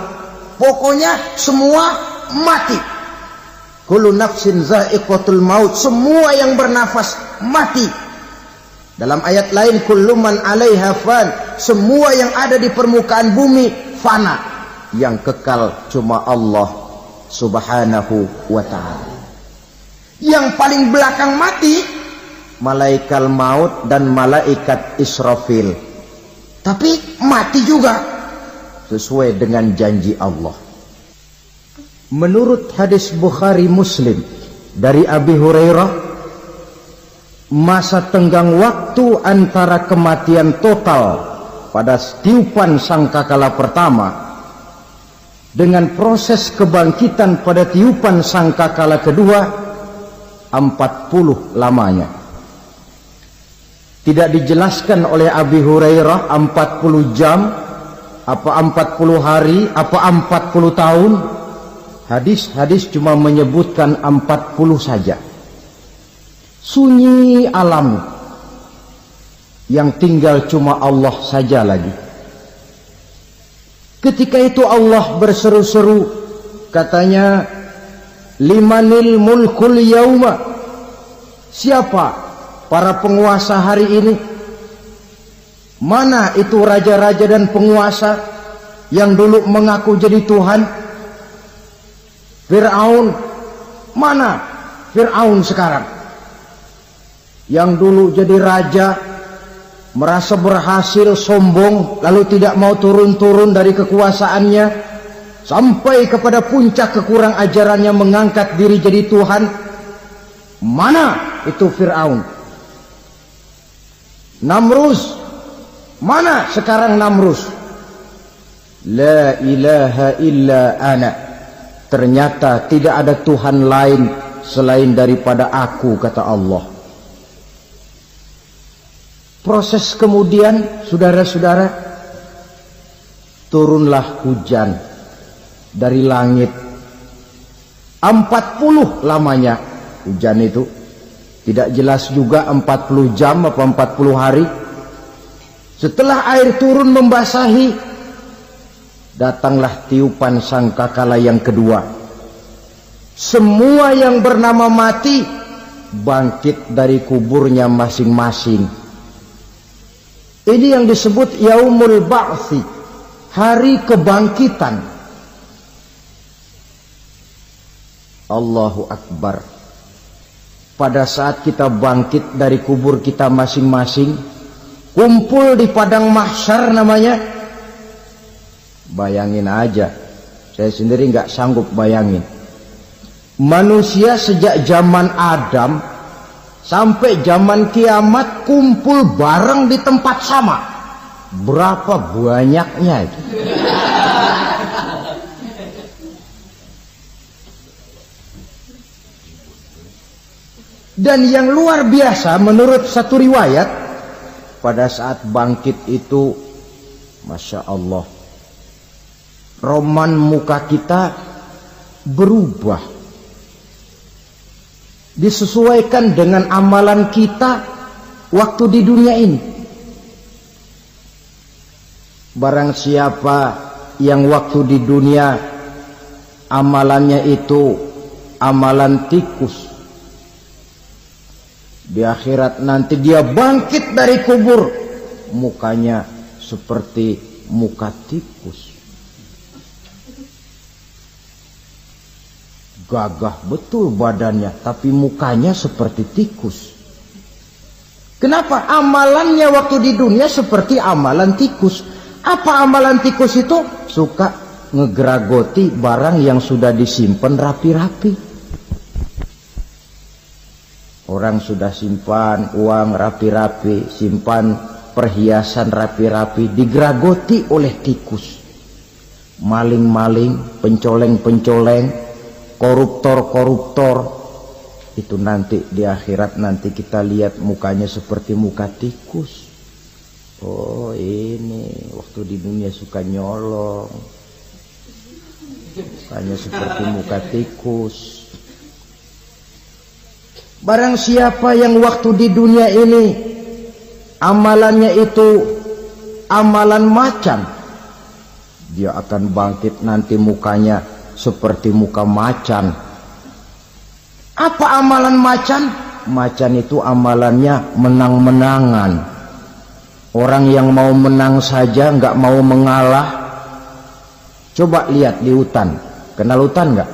Pokoknya semua mati. Kullu nafsin za'iqatul maut. Semua yang bernafas mati. Dalam ayat lain, kullu man 'alaiha fan. Semua yang ada di permukaan bumi fana. Yang kekal cuma Allah Subhanahu wa ta'ala. Yang paling belakang mati malaikat maut dan malaikat Israfil. Tapi mati juga sesuai dengan janji Allah. Menurut hadis Bukhari Muslim dari Abi Hurairah, masa tenggang waktu antara kematian total pada tiupan sangkakala pertama dengan proses kebangkitan pada tiupan sangkakala kedua 40 lamanya. Tidak dijelaskan oleh Abi Hurairah 40 jam, apa 40 hari, apa 40 tahun. Hadis-hadis cuma menyebutkan 40 saja. Sunyi alam, yang tinggal cuma Allah saja lagi. Ketika itu Allah berseru-seru, katanya, limanil mulkul yauma, siapa para penguasa hari ini? Mana itu raja-raja dan penguasa yang dulu mengaku jadi Tuhan? Fir'aun, mana Fir'aun sekarang? Yang dulu jadi raja, merasa berhasil, sombong, lalu tidak mau turun-turun dari kekuasaannya, sampai kepada puncak kekurang ajarannya mengangkat diri jadi Tuhan. Mana itu Fir'aun? Namrus, mana sekarang Namrus? La ilaha illa ana, ternyata tidak ada Tuhan lain selain daripada aku, kata Allah. Proses kemudian, saudara-saudara, turunlah hujan dari langit. 40 lamanya hujan itu. Tidak jelas juga 40 jam atau 40 hari. Setelah air turun membasahi, datanglah tiupan sangkakala yang kedua. Semua yang bernama mati bangkit dari kuburnya masing-masing. Ini yang disebut Yaumul Ba'thi, hari kebangkitan. Allahu Akbar. Pada saat kita bangkit dari kubur kita masing-masing, kumpul di padang mahsyar namanya. Bayangin aja, saya sendiri nggak sanggup bayangin. Manusia sejak zaman Adam sampai zaman kiamat kumpul bareng di tempat sama. Berapa banyaknya itu? Dan yang luar biasa, menurut satu riwayat, pada saat bangkit itu, Masya Allah, roman muka kita berubah, disesuaikan dengan amalan kita waktu di dunia ini. Barang siapa yang waktu di dunia amalannya itu amalan tikus, di akhirat nanti dia bangkit dari kubur, mukanya seperti muka tikus. Gagah betul badannya, tapi mukanya seperti tikus. Kenapa? Amalannya waktu di dunia seperti amalan tikus. Apa amalan tikus itu? Suka ngegeragoti barang yang sudah disimpan rapi-rapi. Orang sudah simpan uang rapi-rapi, simpan perhiasan rapi-rapi, digeragoti oleh tikus. Maling-maling, pencoleng-pencoleng, koruptor-koruptor, itu nanti di akhirat nanti kita lihat mukanya seperti muka tikus. Oh, ini waktu di dunia suka nyolong, mukanya seperti muka tikus. Barang siapa yang waktu di dunia ini amalannya itu amalan macan, dia akan bangkit nanti mukanya seperti muka macan. Apa amalan macan? Macan itu amalannya menang-menangan. Orang yang mau menang saja nggak mau mengalah. Coba lihat di hutan, kenal hutan nggak?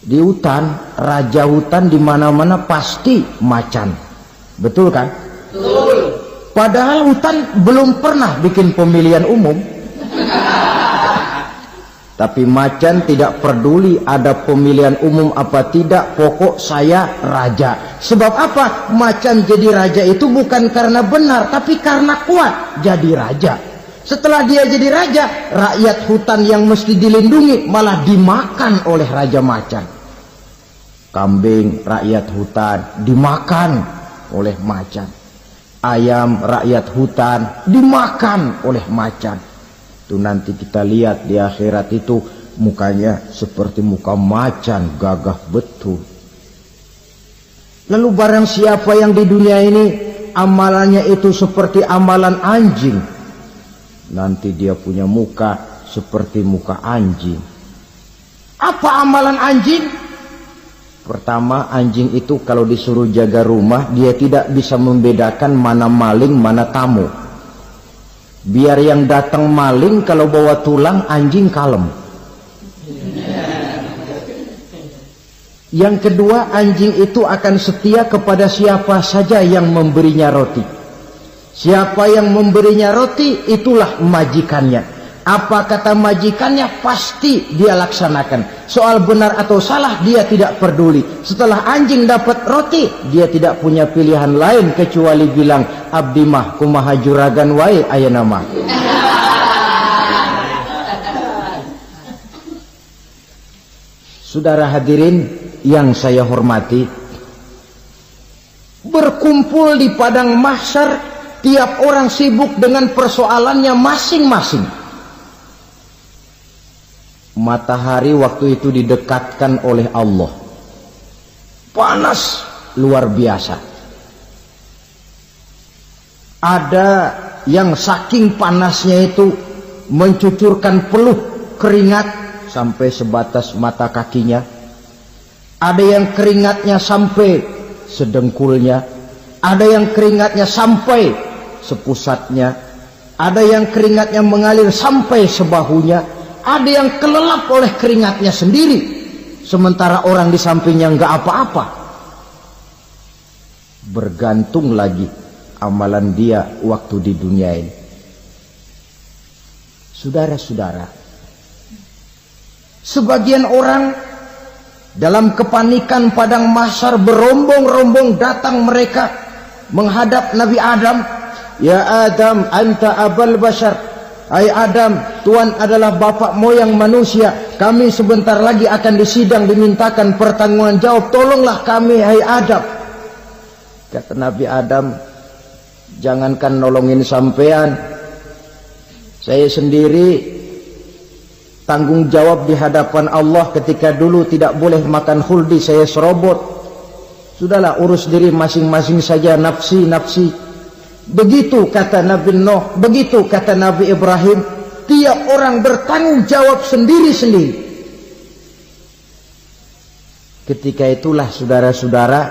Di hutan, raja hutan di mana-mana pasti macan, betul kan? Betul. Padahal hutan belum pernah bikin pemilihan umum. Tapi macan tidak peduli ada pemilihan umum apa tidak, pokok saya raja. Sebab apa? Macan jadi raja itu bukan karena benar, tapi karena kuat jadi raja. Setelah dia jadi raja, rakyat hutan yang mesti dilindungi malah dimakan oleh raja macan. Kambing rakyat hutan dimakan oleh macan. Ayam rakyat hutan dimakan oleh macan. Itu nanti kita lihat di akhirat itu mukanya seperti muka macan, gagah betul. Lalu barang siapa yang di dunia ini amalannya itu seperti amalan anjing, nanti dia punya muka seperti muka anjing. Apa amalan anjing? Pertama, anjing itu kalau disuruh jaga rumah, dia tidak bisa membedakan mana maling, mana tamu. Biar yang datang maling, kalau bawa tulang, anjing kalem. Yang kedua, anjing itu akan setia kepada siapa saja yang memberinya roti. Siapa yang memberinya roti, itulah majikannya. Apa kata majikannya, pasti dia laksanakan. Soal benar atau salah, dia tidak peduli. Setelah anjing dapat roti, dia tidak punya pilihan lain kecuali bilang, abdi mah kumaha juragan wae ayeuna mah. Saudara hadirin yang saya hormati, berkumpul di padang mahsyar, tiap orang sibuk dengan persoalannya masing-masing. Matahari waktu itu didekatkan oleh Allah, panas luar biasa. Ada yang saking panasnya itu mencucurkan peluh keringat sampai sebatas mata kakinya. Ada yang keringatnya sampai sedengkulnya, ada yang keringatnya sampai sepusatnya, ada yang keringatnya mengalir sampai sebahunya. Ada yang kelelap oleh keringatnya sendiri, sementara orang di sampingnya enggak apa-apa. Bergantung lagi amalan dia waktu di dunia ini. Saudara-saudara, sebagian orang dalam kepanikan padang mahsyar berombong-rombong datang mereka menghadap Nabi Adam. Ya Adam, anta abal bashar. Hai Adam, Tuhan adalah bapak moyang manusia. Kami sebentar lagi akan disidang, dimintakan pertanggungan jawab. Tolonglah kami, hai Adam. Kata Nabi Adam, jangankan nolongin sampean, saya sendiri tanggung jawab di hadapan Allah. Ketika dulu tidak boleh makan khuldi, saya serobot. Sudahlah, urus diri masing-masing saja, nafsi. Begitu kata Nabi Nuh, begitu kata Nabi Ibrahim. Tiap orang bertanggung jawab sendiri-sendiri. Ketika itulah saudara-saudara,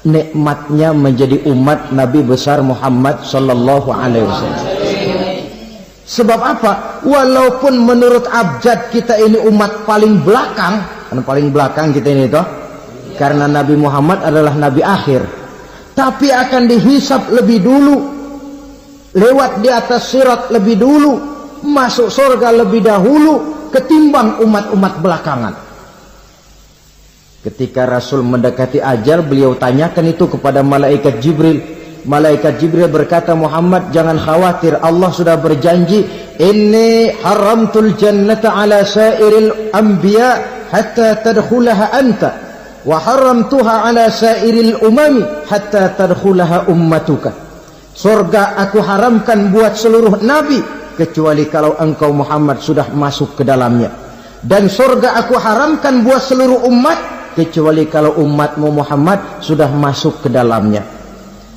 nikmatnya menjadi umat Nabi besar Muhammad sallallahu alaihi wasallam. Sebab apa? Walaupun menurut abjad kita ini umat paling belakang, kan paling belakang kita ini toh, karena Nabi Muhammad adalah Nabi akhir. Tapi akan dihisap lebih dulu, lewat di atas sirat lebih dulu, masuk surga lebih dahulu ketimbang umat-umat belakangan. Ketika Rasul mendekati ajal, beliau tanyakan itu kepada malaikat Jibril. Malaikat Jibril berkata, Muhammad jangan khawatir, Allah sudah berjanji, inni haramtul jannata ala sairil anbiya hatta tadkhulaha anta, wa haramtuha ala sairil umami hatta tadkhulaha ummatuka. Surga aku haramkan buat seluruh nabi kecuali kalau engkau Muhammad sudah masuk ke dalamnya, dan surga aku haramkan buat seluruh umat kecuali kalau umatmu Muhammad sudah masuk ke dalamnya.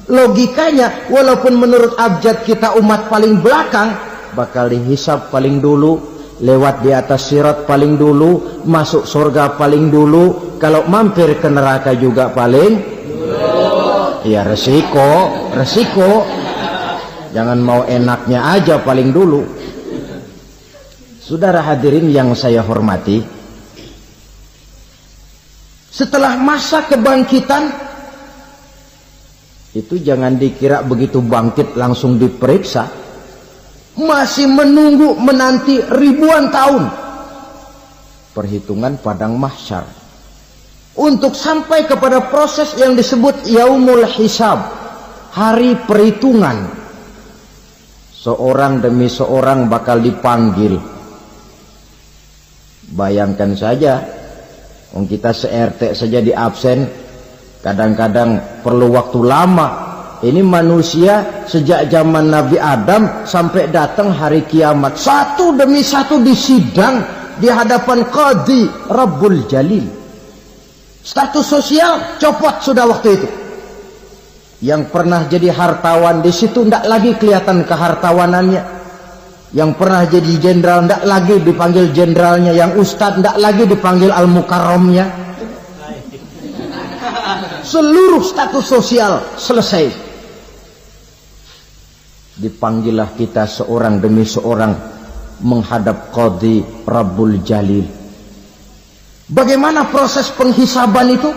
Logikanya, walaupun menurut abjad kita umat paling belakang, bakal dihisap paling dulu, lewat di atas sirat paling dulu, masuk surga paling dulu, kalau mampir ke neraka juga paling dulu. Ya resiko. Jangan mau enaknya aja paling dulu. Saudara hadirin yang saya hormati, setelah masa kebangkitan itu jangan dikira begitu bangkit langsung diperiksa. Masih menunggu menanti ribuan tahun perhitungan padang mahsyar, untuk sampai kepada proses yang disebut yaumul hisab, hari perhitungan. Seorang demi seorang bakal dipanggil. Bayangkan saja, kita se-RT saja di absen, kadang-kadang perlu waktu lama. Ini manusia sejak zaman Nabi Adam sampai datang hari kiamat, satu demi satu disidang di hadapan Qadhi Rabbul Jalil. Status sosial copot sudah waktu itu. Yang pernah jadi hartawan di situ tidak lagi kelihatan kehartawanannya. Yang pernah jadi jenderal tidak lagi dipanggil jenderalnya. Yang ustadz tidak lagi dipanggil al-mukarramnya. Seluruh status sosial selesai. Dipanggillah kita seorang demi seorang menghadap Qadhi Rabbul Jalil. Bagaimana proses penghisaban itu?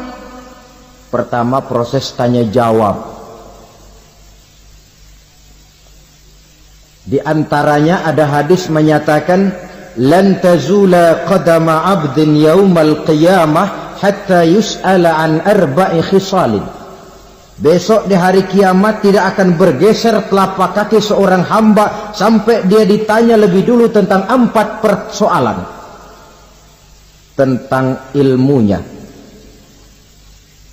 Pertama, proses tanya jawab. Di antaranya ada hadis menyatakan, lan tazula qadama 'abdin yaumal qiyamah hatta yus'ala an arba'i khisalin. Besok di hari kiamat tidak akan bergeser telapak kaki seorang hamba sampai dia ditanya lebih dulu tentang 4 persoalan. Tentang ilmunya.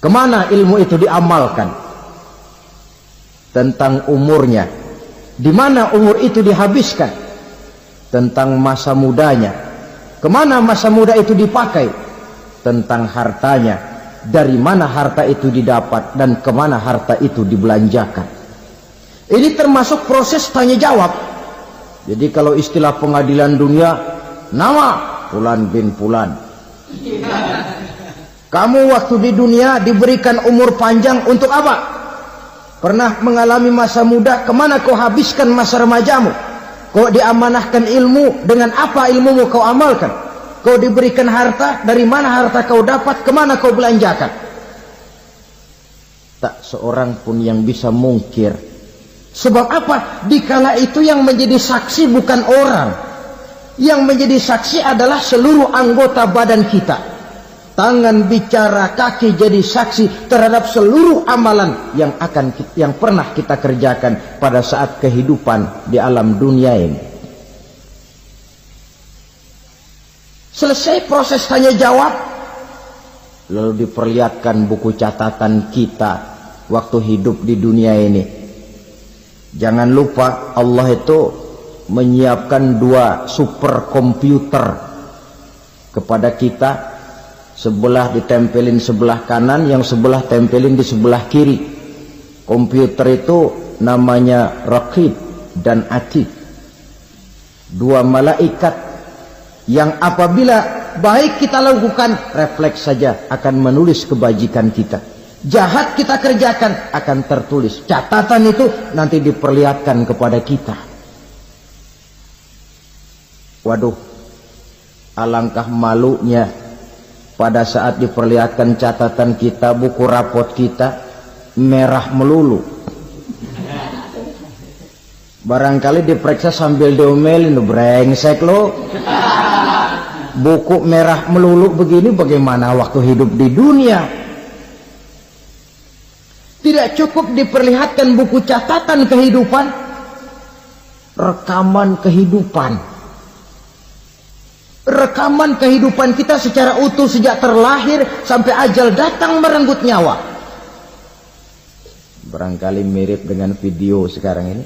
Kemana ilmu itu diamalkan? Tentang umurnya. Di mana umur itu dihabiskan? Tentang masa mudanya. Kemana masa muda itu dipakai? Tentang hartanya. Dari mana harta itu didapat dan kemana harta itu dibelanjakan. Ini termasuk proses tanya jawab. Jadi kalau istilah pengadilan dunia, nama Fulan bin Fulan. Kamu waktu di dunia diberikan umur panjang untuk apa? Pernah mengalami masa muda, kemana kau habiskan masa remajamu? Kau diamanahkan ilmu, dengan apa ilmumu kau amalkan? Kau diberikan harta, dari mana harta kau dapat, kemana kau belanjakan? Tak seorang pun yang bisa mungkir. Sebab apa? Dikala itu yang menjadi saksi bukan orang. Yang menjadi saksi adalah seluruh anggota badan kita. Tangan bicara, kaki jadi saksi terhadap seluruh amalan yang pernah kita kerjakan pada saat kehidupan di alam dunia ini. Selesai proses tanya jawab, lalu diperlihatkan buku catatan kita waktu hidup di dunia ini. Jangan lupa Allah itu menyiapkan 2 superkomputer kepada kita. Sebelah ditempelin sebelah kanan, yang sebelah tempelin di sebelah kiri. Komputer itu namanya Raqib dan Atid. 2 malaikat yang apabila baik kita lakukan, refleks saja akan menulis kebajikan kita. Jahat kita kerjakan akan tertulis. Catatan itu nanti diperlihatkan kepada kita. Waduh, alangkah malunya pada saat diperlihatkan catatan kita, buku rapot kita merah melulu. Barangkali diperiksa sambil diomelin, brengsek lo. Buku merah melulu begini, bagaimana waktu hidup di dunia? Tidak cukup diperlihatkan buku catatan kehidupan, rekaman kehidupan. Rekaman kehidupan kita secara utuh sejak terlahir sampai ajal datang merenggut nyawa. Barangkali mirip dengan video sekarang ini,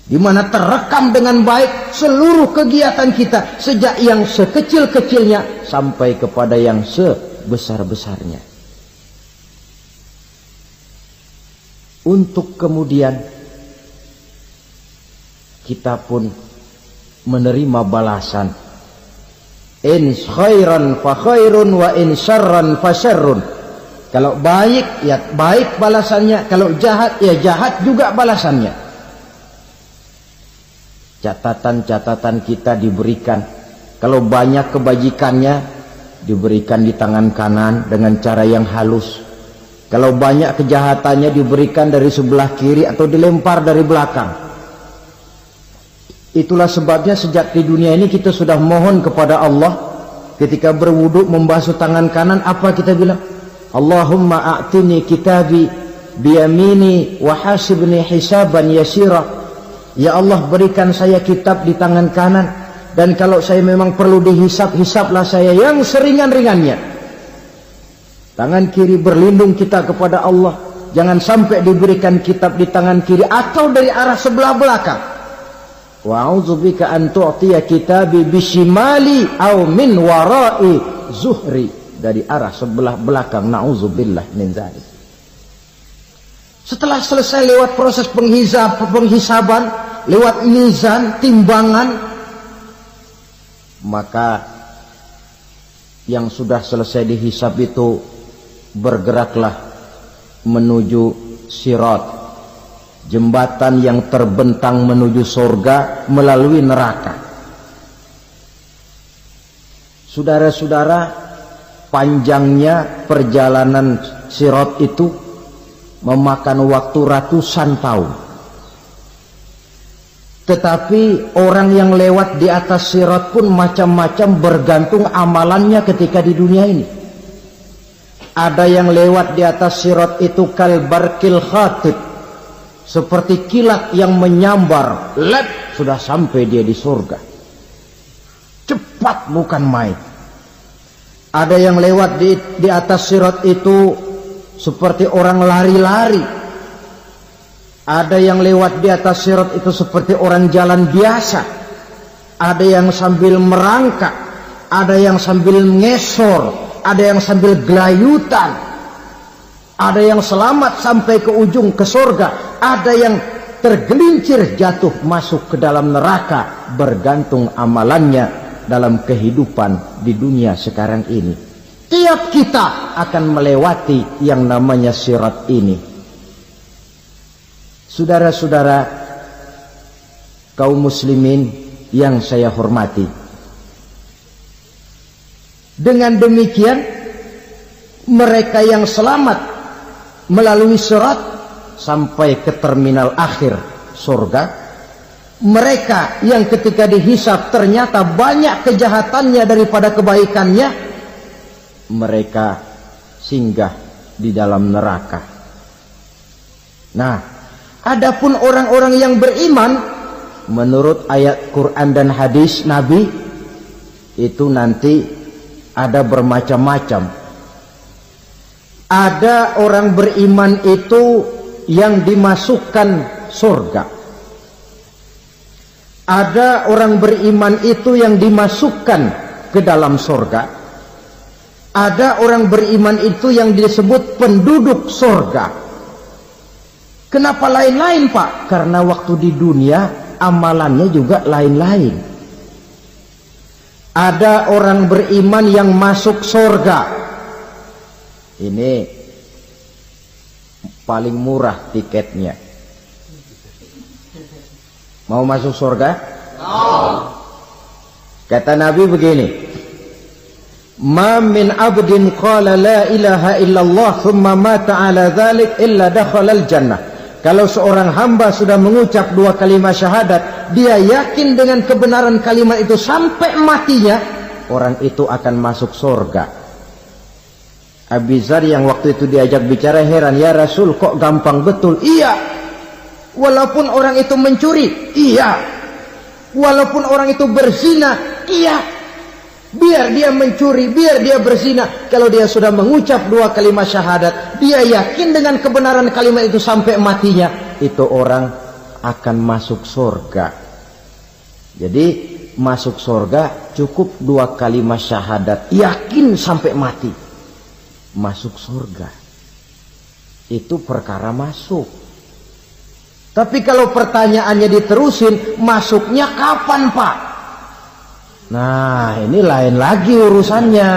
di mana terekam dengan baik seluruh kegiatan kita sejak yang sekecil-kecilnya sampai kepada yang sebesar-besarnya. Untuk kemudian kita pun menerima balasan. In khairan fa khairun wa in syarran fa syarrun. Kalau baik ya baik balasannya, kalau jahat ya jahat juga balasannya. Catatan-catatan kita diberikan. Kalau banyak kebajikannya diberikan di tangan kanan dengan cara yang halus. Kalau banyak kejahatannya diberikan dari sebelah kiri atau dilempar dari belakang. Itulah sebabnya sejak di dunia ini kita sudah mohon kepada Allah ketika berwudu membasuh tangan kanan apa kita bilang? Allahumma a'tini kitabi biyamini wa hasibni hisaban yasira. Ya Allah, berikan saya kitab di tangan kanan, dan kalau saya memang perlu dihisap, hisaplah saya yang seringan-ringannya. Tangan kiri berlindung kita kepada Allah, jangan sampai diberikan kitab di tangan kiri atau dari arah sebelah belakang. Wa a'udzubika an tu'tiya kitabi bishimali aw min wara'i zuhri, dari arah sebelah belakang. Na'udzubillah min dzalik. Setelah selesai lewat proses penghisaban, lewat mizan, timbangan, maka yang sudah selesai dihisab itu bergeraklah menuju sirat, jembatan yang terbentang menuju surga melalui neraka. Saudara-saudara, panjangnya perjalanan sirat itu memakan waktu ratusan tahun. Tetapi orang yang lewat di atas sirat pun macam-macam, bergantung amalannya ketika di dunia ini. Ada yang lewat di atas sirat itu kalbarkil khatib, seperti kilat yang menyambar, lep, sudah sampai dia di surga. Cepat bukan main. Ada yang lewat di atas sirat itu seperti orang lari-lari. Ada yang lewat di atas sirat itu seperti orang jalan biasa. Ada yang sambil merangkak, ada yang sambil ngesor, ada yang sambil gelayutan, ada yang selamat sampai ke ujung ke surga, ada yang tergelincir jatuh masuk ke dalam neraka, bergantung amalannya dalam kehidupan di dunia sekarang ini. Tiap kita akan melewati yang namanya sirat ini. Saudara-saudara kaum muslimin yang saya hormati, dengan demikian mereka yang selamat melalui sirat sampai ke terminal akhir surga, mereka yang ketika dihisab ternyata banyak kejahatannya daripada kebaikannya, mereka singgah di dalam neraka. Nah, adapun orang-orang yang beriman menurut ayat Quran dan hadis Nabi itu nanti ada bermacam-macam. Ada orang beriman itu yang dimasukkan surga. Ada orang beriman itu yang dimasukkan ke dalam surga. Ada orang beriman itu yang disebut penduduk surga. Kenapa lain-lain, Pak? Karena waktu di dunia amalannya juga lain-lain. Ada orang beriman yang masuk surga. Ini paling murah tiketnya. Mau masuk surga? Kata Nabi begini, ma min abdin qala la ilaha illallah thumma mata ala dhalik illa dakhalal jannah. Kalau seorang hamba sudah mengucap dua kalimat syahadat, dia yakin dengan kebenaran kalimat itu sampai matinya, orang itu akan masuk surga. Abi Dzar yang waktu itu diajak bicara heran, ya Rasul kok gampang betul? Iya, walaupun orang itu mencuri, iya, walaupun orang itu berzina, iya. Biar dia mencuri, biar dia berzina, kalau dia sudah mengucap dua kalimat syahadat, dia yakin dengan kebenaran kalimat itu sampai matinya, itu orang akan masuk surga. Jadi masuk surga cukup dua kalimat syahadat, yakin sampai mati, masuk surga. Itu perkara masuk. Tapi kalau pertanyaannya diterusin, masuknya kapan, Pak? Nah, ini lain lagi urusannya.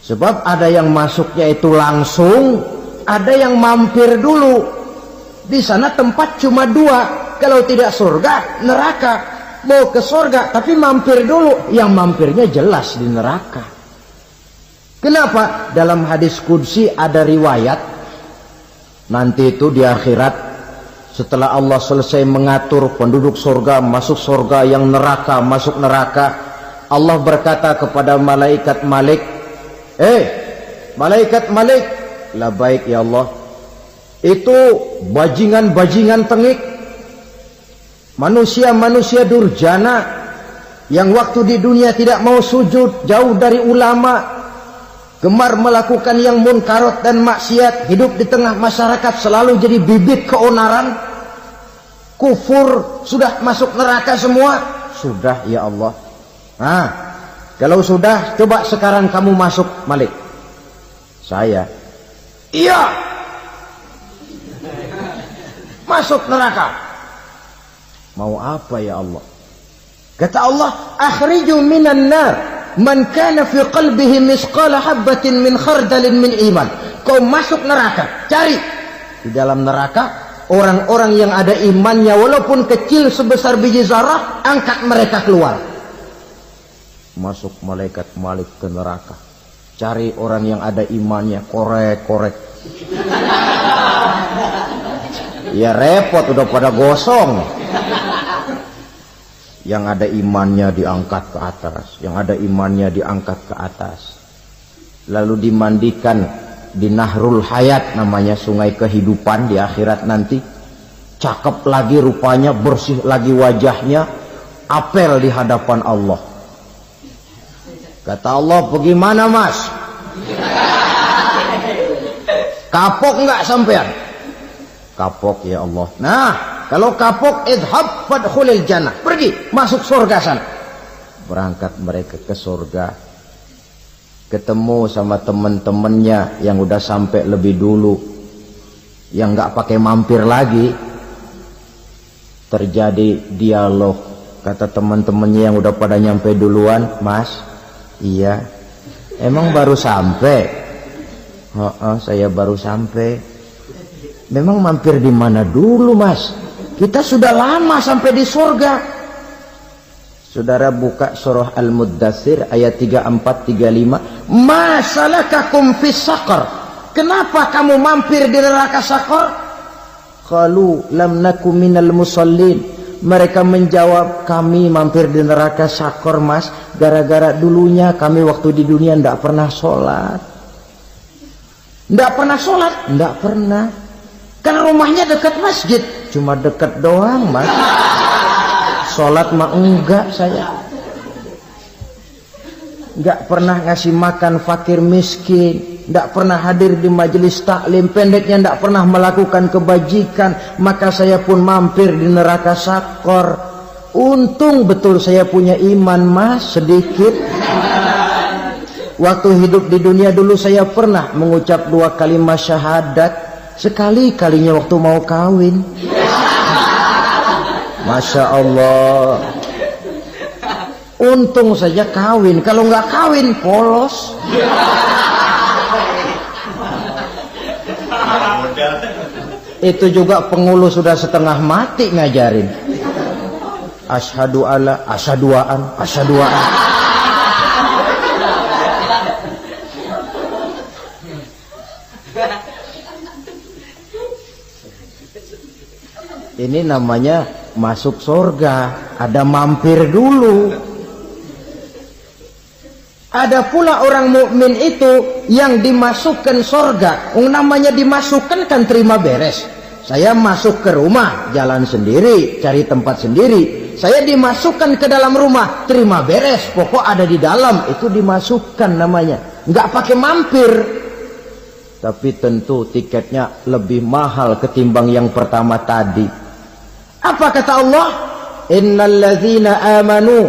Sebab ada yang masuknya itu langsung, ada yang mampir dulu. Di sana tempat cuma dua, kalau tidak surga, neraka. Mau ke surga, tapi mampir dulu. Yang mampirnya jelas di neraka. Kenapa? Dalam hadis qudsi ada riwayat, nanti itu di akhirat, setelah Allah selesai mengatur penduduk surga masuk surga, yang neraka masuk neraka, Allah berkata kepada malaikat Malik, malaikat Malik, labbaik ya Allah. Itu bajingan-bajingan tengik, manusia-manusia durjana yang waktu di dunia tidak mau sujud, jauh dari ulama, gemar melakukan yang munkarat dan maksiat, hidup di tengah masyarakat selalu jadi bibit keonaran, kufur, sudah masuk neraka semua. Sudah ya Allah. Nah, kalau sudah, coba sekarang kamu masuk, Malik. Saya, iya, masuk neraka. Mau apa ya Allah? Kata Allah, akhriju minan nar man kana fi qalbihi misqala habatin min khardalin min iman. Kau masuk neraka, cari di dalam neraka orang-orang yang ada imannya walaupun kecil sebesar biji zarah, angkat mereka keluar. Masuk malaikat Malik ke neraka, cari orang yang ada imannya, korek-korek. Ya repot, udah pada gosong. Yang ada imannya diangkat ke atas, yang ada imannya diangkat ke atas, lalu dimandikan di Nahrul Hayat, namanya sungai kehidupan di akhirat nanti. Cakep lagi rupanya, bersih lagi wajahnya, apel di hadapan Allah. Kata Allah, bagaimana mas? Kapok nggak sampean? Kapok ya Allah. Nah, kalau kapok, idhab fadkhulil jannah, pergi masuk surga sana. Berangkat mereka ke surga, ketemu sama teman-temannya yang udah sampai lebih dulu, yang nggak pakai mampir lagi. Terjadi dialog. Kata teman-temannya yang udah pada nyampe duluan, mas, iya, emang baru sampai? Saya baru sampai. Memang mampir di mana dulu mas? Kita sudah lama sampai di surga. Saudara buka surah Al-Muddathir ayat 34-35. Ma salakakum fis saqar? Kenapa kamu mampir di neraka Saqar? Qalu lam nakum minal musallin. Mereka menjawab, kami mampir di neraka Saqar mas, gara-gara dulunya kami waktu di dunia tidak pernah sholat. Tidak pernah sholat? Tidak pernah. Karena rumahnya dekat masjid, cuma dekat doang mas. Sholat mah enggak saya. Enggak pernah ngasih makan fakir miskin, enggak pernah hadir di majelis taklim, pendeknya enggak pernah melakukan kebajikan. Maka saya pun mampir di neraka Saqar. Untung betul saya punya iman mas, sedikit. Waktu hidup di dunia dulu saya pernah mengucap 2 kalimat syahadat. Sekali-kalinya waktu mau kawin. Masya Allah. Untung saja kawin. Kalau nggak kawin polos. Itu juga pengulu sudah setengah mati ngajarin. Asyhadu alla, asyaduaan, asyaduaan. Ini namanya masuk surga, ada mampir dulu. Ada pula orang mukmin itu yang dimasukkan surga. Namanya dimasukkan kan terima beres. Saya masuk ke rumah, jalan sendiri, cari tempat sendiri. Saya dimasukkan ke dalam rumah, terima beres, pokok ada di dalam, itu dimasukkan namanya. Nggak pakai mampir. Tapi tentu tiketnya lebih mahal ketimbang yang pertama tadi. Apa kata Allah? Innal ladzina amanu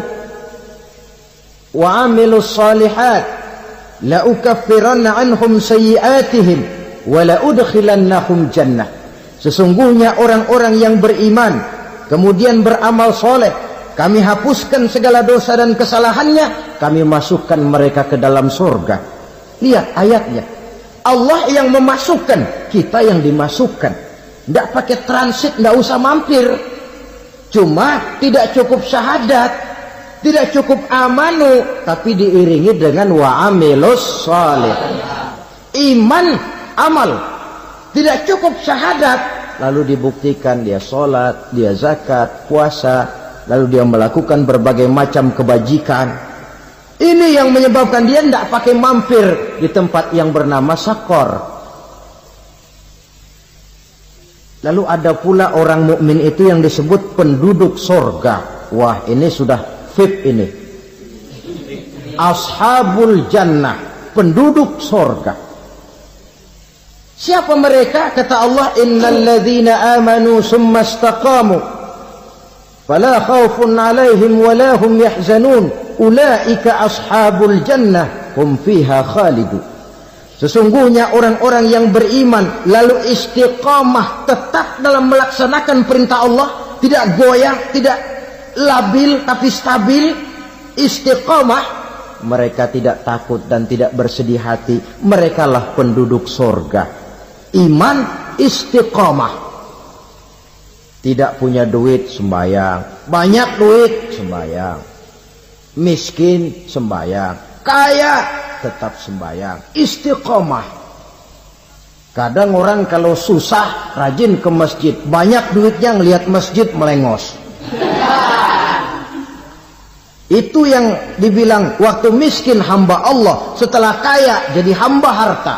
wa amilus solihat la ukaffiranna anhum sayyi'atihim wa la udkhilannahum jannah. Sesungguhnya orang-orang yang beriman kemudian beramal soleh, kami hapuskan segala dosa dan kesalahannya, kami masukkan mereka ke dalam surga. Lihat ayatnya, Allah yang memasukkan, kita yang dimasukkan. Tidak pakai transit, tidak usah mampir. Cuma tidak cukup syahadat, tidak cukup amanu, tapi diiringi dengan wa'amilus sholih. Iman, amal. Tidak cukup syahadat, lalu dibuktikan dia sholat, dia zakat, puasa, lalu dia melakukan berbagai macam kebajikan. Ini yang menyebabkan dia tidak pakai mampir di tempat yang bernama Sakor. Lalu ada pula orang mukmin itu yang disebut penduduk sorga. Wah, ini sudah VIP ini. Ashabul Jannah, penduduk sorga. Siapa mereka? Kata Allah, innal ladzina amanu summa istaqamu fala khaufun alaihim wala hum yahzanun ulaika ashabul jannah hum fiha khalidun. Sesungguhnya orang-orang yang beriman lalu istiqamah, tetap dalam melaksanakan perintah Allah, tidak goyang, tidak labil tapi stabil, istiqamah, mereka tidak takut dan tidak bersedih hati. Merekalah penduduk sorga. Iman, istiqamah. Tidak punya duit, sembahyang. Banyak duit, sembahyang. Miskin, sembahyang. Kaya, tetap sembahyang. Istiqamah. Kadang orang kalau susah rajin ke masjid, banyak duitnya ngelihat masjid melengos. Itu yang dibilang waktu miskin hamba Allah, setelah kaya jadi hamba harta.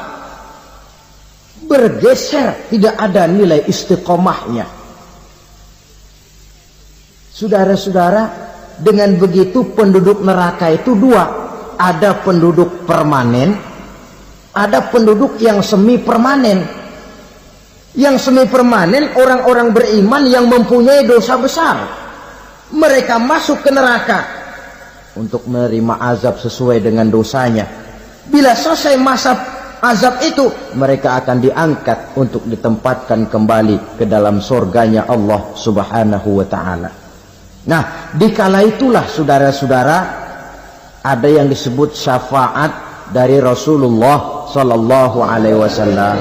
Bergeser, tidak ada nilai istiqomahnya. Saudara-saudara, dengan begitu penduduk neraka itu dua. Ada penduduk permanen, ada penduduk yang semi permanen. Yang semi permanen orang-orang beriman yang mempunyai dosa besar. Mereka masuk ke neraka untuk menerima azab sesuai dengan dosanya. Bila selesai masa azab itu, mereka akan diangkat untuk ditempatkan kembali ke dalam surganya Allah Subhanahu wa ta'ala. Nah, dikala itulah saudara-saudara, ada yang disebut syafaat dari Rasulullah Sallallahu Alaihi Wasallam.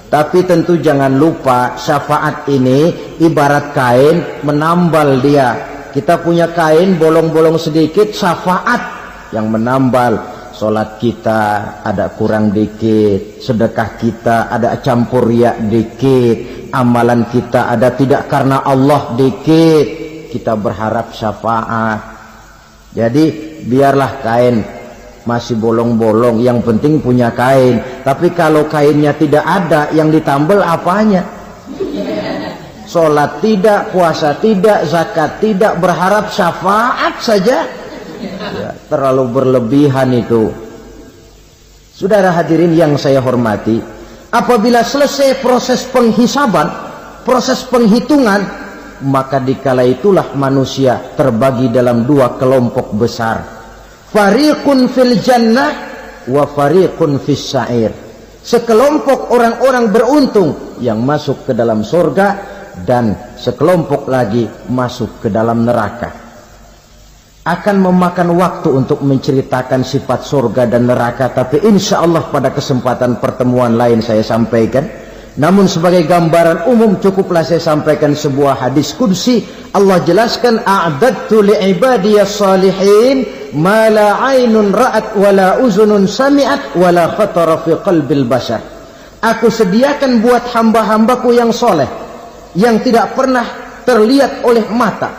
Tapi tentu jangan lupa, syafaat ini ibarat kain menambal dia. Kita punya kain bolong-bolong sedikit, syafaat yang menambal. Solat kita ada kurang dikit, sedekah kita ada campur riak dikit, amalan kita ada tidak karena Allah dikit, kita berharap syafaat. Jadi biarlah kain masih bolong-bolong, yang penting punya kain. Tapi kalau kainnya tidak ada, yang ditambal apanya? Solat tidak, puasa tidak, zakat tidak, berharap syafaat saja. Ya, terlalu berlebihan itu. Saudara hadirin yang saya hormati, apabila selesai proses penghisaban, proses penghitungan, maka dikala itulah manusia terbagi dalam dua kelompok besar. Fariqun fil jannah wa fariqun fis sa'ir. Sekelompok orang-orang beruntung yang masuk ke dalam surga, dan sekelompok lagi masuk ke dalam neraka. Akan memakan waktu untuk menceritakan sifat surga dan neraka, tapi insya Allah pada kesempatan pertemuan lain saya sampaikan. Namun sebagai gambaran umum cukuplah saya sampaikan sebuah hadis qudsi. Allah jelaskan, a'dadtu li'ibadiyas salihin ma la 'ainun ra'at wa la uzunun sami'at wa la khatara fi qalbil bashar. Aku sediakan buat hamba-hambaku yang soleh, yang tidak pernah terlihat oleh mata,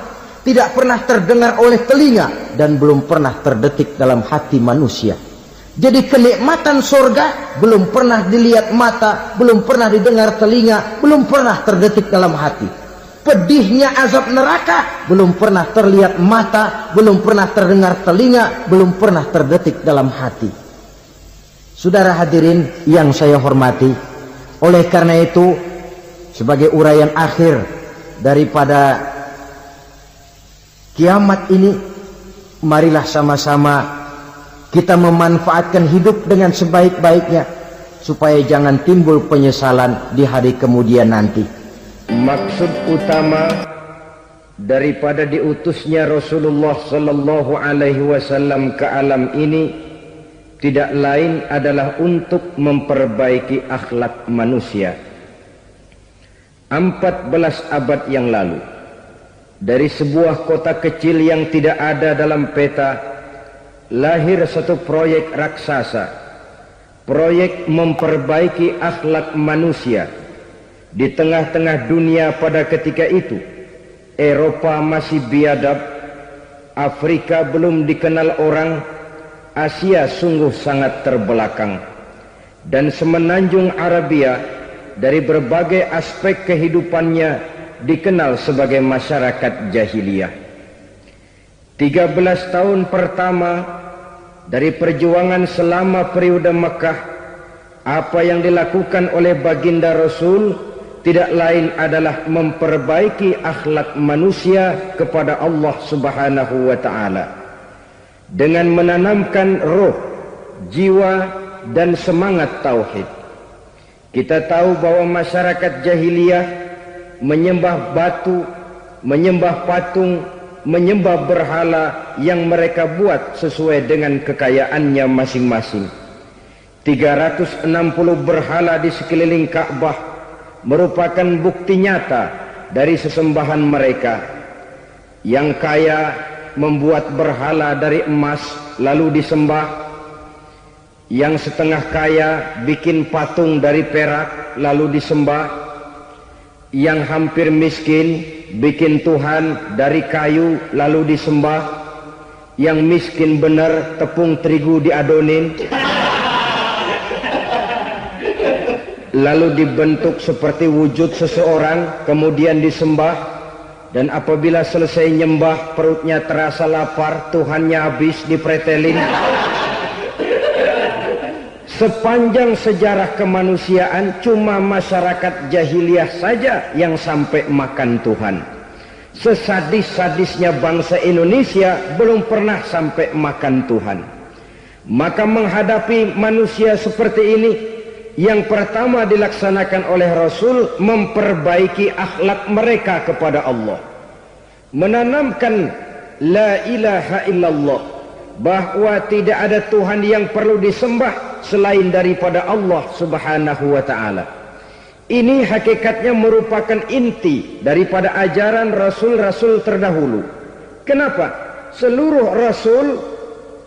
tidak pernah terdengar oleh telinga, dan belum pernah terdetik dalam hati manusia. Jadi kenikmatan surga belum pernah dilihat mata, belum pernah didengar telinga, belum pernah terdetik dalam hati. Pedihnya azab neraka belum pernah terlihat mata, belum pernah terdengar telinga, belum pernah terdetik dalam hati. Saudara hadirin yang saya hormati, oleh karena itu sebagai uraian akhir daripada kiamat ini, marilah sama-sama kita memanfaatkan hidup dengan sebaik-baiknya, supaya jangan timbul penyesalan di hari kemudian nanti. Maksud utama daripada diutusnya Rasulullah Sallallahu Alaihi Wasallam ke alam ini tidak lain adalah untuk memperbaiki akhlak manusia. 14 abad yang lalu, dari sebuah kota kecil yang tidak ada dalam peta, lahir satu proyek raksasa, proyek memperbaiki akhlak manusia. Di tengah-tengah dunia pada ketika itu, Eropa masih biadab, Afrika belum dikenal orang, Asia sungguh sangat terbelakang, dan semenanjung Arabia dari berbagai aspek kehidupannya dikenal sebagai masyarakat jahiliyah. 13 tahun pertama dari perjuangan selama periode Mekah, apa yang dilakukan oleh baginda Rasul tidak lain adalah memperbaiki akhlak manusia kepada Allah Subhanahu wa ta'ala dengan menanamkan roh, jiwa dan semangat tauhid. Kita tahu bahwa masyarakat jahiliyah menyembah batu, menyembah patung, menyembah berhala yang mereka buat sesuai dengan kekayaannya masing-masing. 360 berhala di sekeliling Ka'bah merupakan bukti nyata dari sesembahan mereka. Yang kaya membuat berhala dari emas lalu disembah, yang setengah kaya bikin patung dari perak lalu disembah, yang hampir miskin bikin Tuhan dari kayu lalu disembah, yang miskin benar tepung terigu diadonin lalu dibentuk seperti wujud seseorang kemudian disembah. Dan apabila selesai nyembah perutnya terasa lapar, Tuhannya habis dipretelin. Sepanjang sejarah kemanusiaan cuma masyarakat jahiliyah saja yang sampai makan Tuhan. Sesadis-sadisnya bangsa Indonesia belum pernah sampai makan Tuhan. Maka menghadapi manusia seperti ini, yang pertama dilaksanakan oleh Rasul memperbaiki akhlak mereka kepada Allah, menanamkan la ilaha illallah, bahwa tidak ada Tuhan yang perlu disembah selain daripada Allah Subhanahu wa ta'ala. Ini hakikatnya merupakan inti daripada ajaran Rasul-Rasul terdahulu. Kenapa? Seluruh Rasul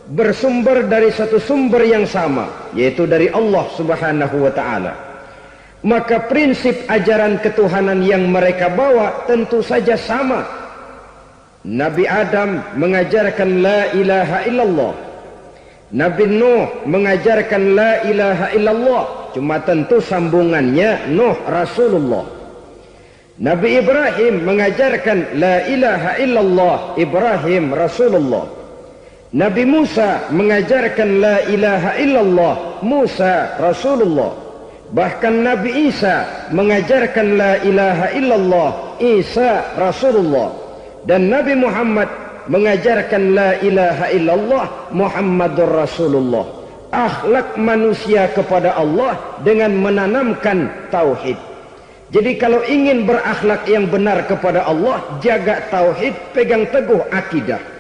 bersumber dari satu sumber yang sama, yaitu dari Allah Subhanahu wa ta'ala. Maka prinsip ajaran ketuhanan yang mereka bawa tentu saja sama. Nabi Adam mengajarkan la ilaha illallah, Nabi Nuh mengajarkan la ilaha illallah, cuma tentu sambungannya Nuh Rasulullah. Nabi Ibrahim mengajarkan la ilaha illallah, Ibrahim Rasulullah. Nabi Musa mengajarkan la ilaha illallah, Musa Rasulullah. Bahkan Nabi Isa mengajarkan la ilaha illallah, Isa Rasulullah. Dan Nabi Muhammad mengajarkan la ilaha illallah, Muhammadur Rasulullah. Akhlak manusia kepada Allah dengan menanamkan tauhid. Jadi kalau ingin berakhlak yang benar kepada Allah, jaga tauhid, pegang teguh akidah.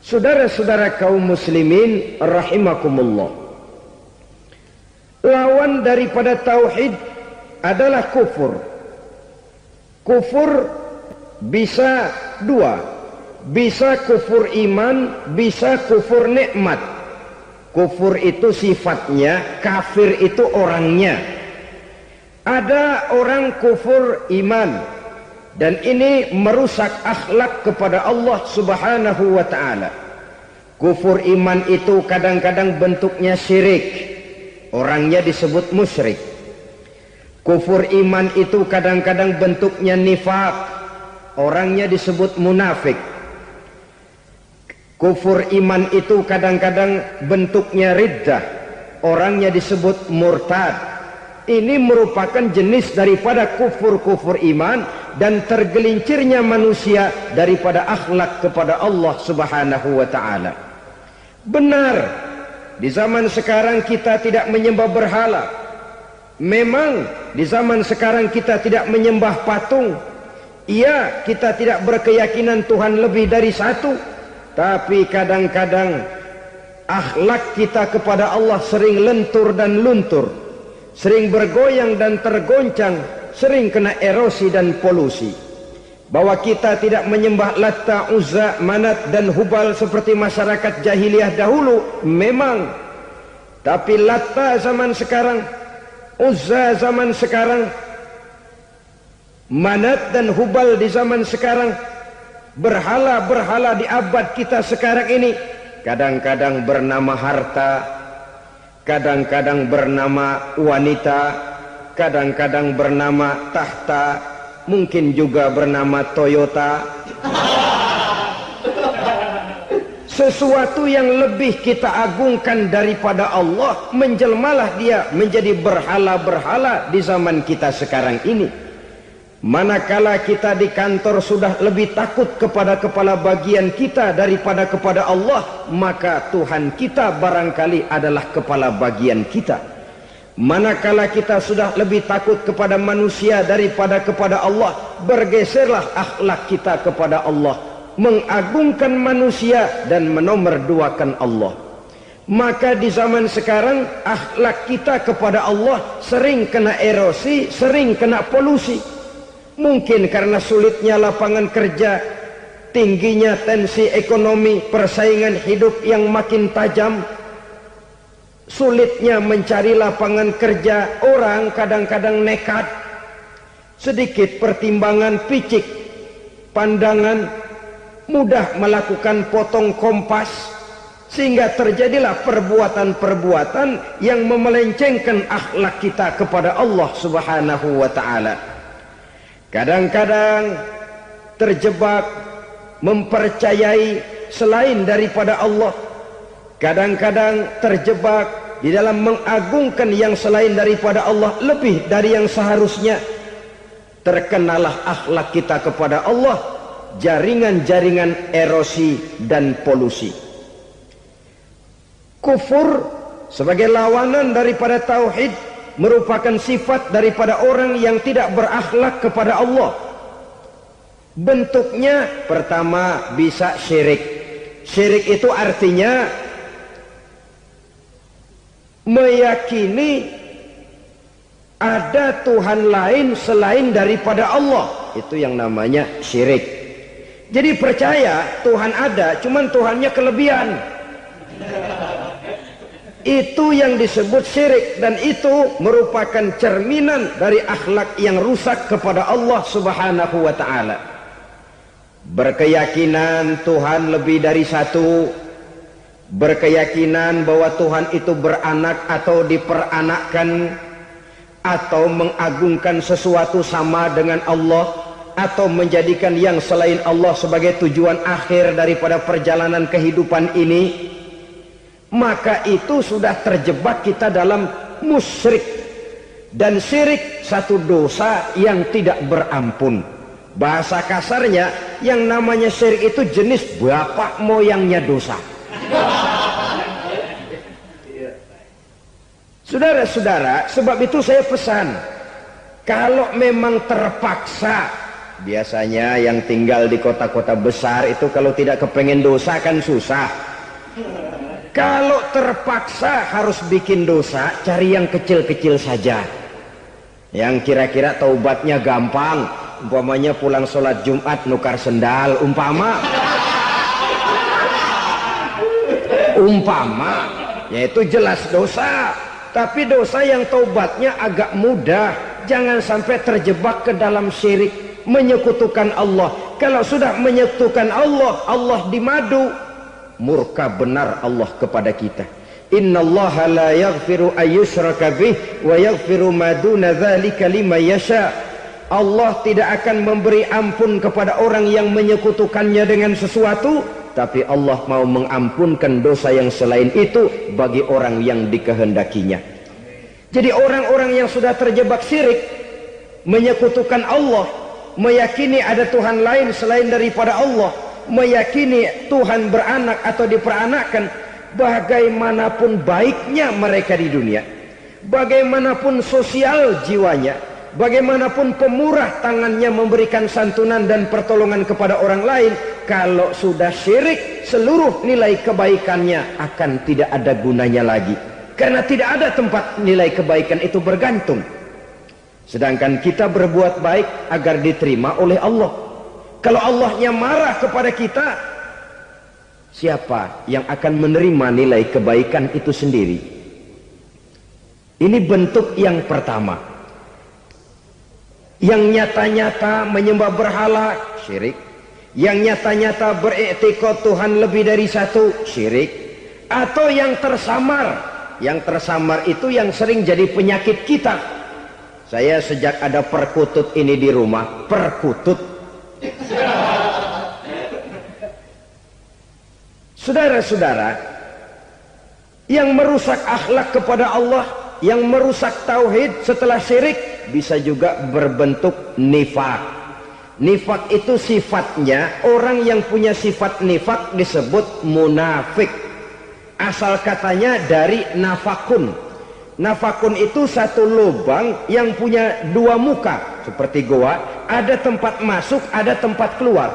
Saudara-saudara kaum muslimin rahimakumullah, lawan daripada tauhid adalah kufur. Kufur bisa dua, bisa kufur iman, bisa kufur nikmat. Kufur itu sifatnya, kafir itu orangnya. Ada orang kufur iman, dan ini merusak akhlak kepada Allah Subhanahu wa ta'ala. Kufur iman itu kadang-kadang bentuknya syirik, orangnya disebut musyrik. Kufur iman itu kadang-kadang bentuknya nifaq, orangnya disebut munafik. Kufur iman itu kadang-kadang bentuknya riddah, orangnya disebut murtad. Ini merupakan jenis daripada kufur-kufur iman dan tergelincirnya manusia daripada akhlak kepada Allah Subhanahu wa ta'ala. Benar, di zaman sekarang kita tidak menyembah berhala. Memang di zaman sekarang kita tidak menyembah patung. Iya, kita tidak berkeyakinan Tuhan lebih dari satu. Tapi kadang-kadang akhlak kita kepada Allah sering lentur dan luntur, sering bergoyang dan tergoncang, sering kena erosi dan polusi. Bahwa kita tidak menyembah Latta, Uzza, Manat dan Hubal seperti masyarakat jahiliyah dahulu, memang. Tapi Latta zaman sekarang, Uzza zaman sekarang, Manat dan Hubal di zaman sekarang, berhala-berhala di abad kita sekarang ini kadang-kadang bernama harta, kadang-kadang bernama wanita, kadang-kadang bernama tahta, mungkin juga bernama Toyota. Sesuatu yang lebih kita agungkan daripada Allah, menjelmalah dia menjadi berhala-berhala di zaman kita sekarang ini. Manakala kita di kantor sudah lebih takut kepada kepala bagian kita daripada kepada Allah, maka Tuhan kita barangkali adalah kepala bagian kita. Manakala kita sudah lebih takut kepada manusia daripada kepada Allah, bergeserlah akhlak kita kepada Allah, mengagungkan manusia dan menomorduakan Allah. Maka di zaman sekarang akhlak kita kepada Allah sering kena erosi, sering kena polusi. Mungkin karena sulitnya lapangan kerja, tingginya tensi ekonomi, persaingan hidup yang makin tajam, sulitnya mencari lapangan kerja, orang kadang-kadang nekat, sedikit pertimbangan, picik pandangan, mudah melakukan potong kompas, sehingga terjadilah perbuatan-perbuatan yang memelencengkan akhlak kita kepada Allah Subhanahu wa ta'ala. Kadang-kadang terjebak mempercayai selain daripada Allah, kadang-kadang terjebak di dalam mengagungkan yang selain daripada Allah lebih dari yang seharusnya. Terkenalah akhlak kita kepada Allah jaringan-jaringan erosi dan polusi. Kufur sebagai lawanan daripada tauhid merupakan sifat daripada orang yang tidak berakhlak kepada Allah. Bentuknya pertama bisa syirik. Syirik itu artinya meyakini ada Tuhan lain selain daripada Allah. Itu yang namanya syirik. Jadi percaya Tuhan ada, cuman Tuhannya kelebihan. Itu yang disebut syirik, dan itu merupakan cerminan dari akhlak yang rusak kepada Allah Subhanahu wa ta'ala. Berkeyakinan Tuhan lebih dari satu, berkeyakinan bahwa Tuhan itu beranak atau diperanakkan, atau mengagungkan sesuatu sama dengan Allah, atau menjadikan yang selain Allah sebagai tujuan akhir daripada perjalanan kehidupan ini, maka itu sudah terjebak kita dalam musyrik. Dan syirik satu dosa yang tidak berampun. Bahasa kasarnya, yang namanya syirik itu jenis bapak moyangnya dosa. Saudara-saudara, sebab itu saya pesan, kalau memang terpaksa, biasanya yang tinggal di kota-kota besar itu kalau tidak kepengen dosa kan susah. Kalau terpaksa harus bikin dosa, cari yang kecil-kecil saja, yang kira-kira taubatnya gampang. Umpamanya pulang sholat Jumat nukar sendal, umpama yaitu jelas dosa. Tapi dosa yang taubatnya agak mudah. Jangan sampai terjebak ke dalam syirik, menyekutukan Allah. Kalau sudah menyekutukan Allah, Allah dimadu, murka benar Allah kepada kita. Innallaha la yaghfiru ayyushraka bih wa yaghfiru ma duna dzalika liman yasha. Allah tidak akan memberi ampun kepada orang yang menyekutukannya dengan sesuatu, tapi Allah mau mengampunkan dosa yang selain itu bagi orang yang dikehendakinya. Jadi orang-orang yang sudah terjebak syirik, menyekutukan Allah, meyakini ada Tuhan lain selain daripada Allah, meyakini Tuhan beranak atau diperanakkan, bagaimanapun baiknya mereka di dunia, bagaimanapun sosial jiwanya, bagaimanapun pemurah tangannya memberikan santunan dan pertolongan kepada orang lain, kalau sudah syirik, seluruh nilai kebaikannya akan tidak ada gunanya lagi, karena tidak ada tempat nilai kebaikan itu bergantung. Sedangkan kita berbuat baik agar diterima oleh Allah. Kalau Allahnya marah kepada kita, siapa yang akan menerima nilai kebaikan itu sendiri? Ini bentuk yang pertama. Yang nyata-nyata menyembah berhala, syirik. yang nyata-nyata beriktikad Tuhan lebih dari satu, syirik. Atau yang tersamar. Yang tersamar itu yang sering jadi penyakit kita. Saya sejak ada perkutut ini di rumah, perkutut. Saudara-saudara, yang merusak akhlak kepada Allah, yang merusak tauhid setelah syirik, bisa juga berbentuk nifak. Nifak itu sifatnya, orang yang punya sifat nifak disebut munafik. Asal katanya dari nafakun. Nafakun itu satu lubang yang punya dua muka, seperti goa, ada tempat masuk, ada tempat keluar.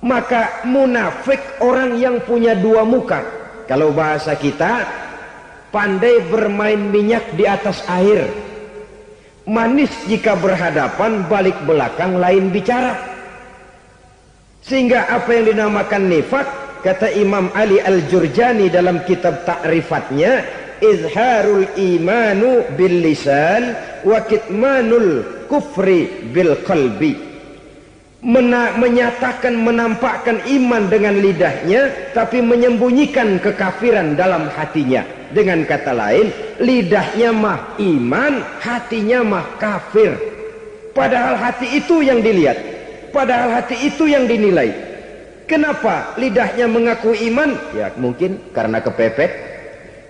Maka munafik orang yang punya dua muka. Kalau bahasa kita, pandai bermain minyak di atas air. Manis jika berhadapan, balik belakang lain bicara. Sehingga apa yang dinamakan nifak, kata Imam Ali Al-Jurjani dalam kitab ta'rifatnya, izharul imanu bil lisan wa kitmanul kufri bil qalbi. Menyatakan, menampakkan iman dengan lidahnya, tapi menyembunyikan kekafiran dalam hatinya. Dengan kata lain, lidahnya mah iman, hatinya mah kafir. Padahal hati itu yang dilihat, padahal hati itu yang dinilai. Kenapa lidahnya mengaku iman? Ya mungkin karena kepepet,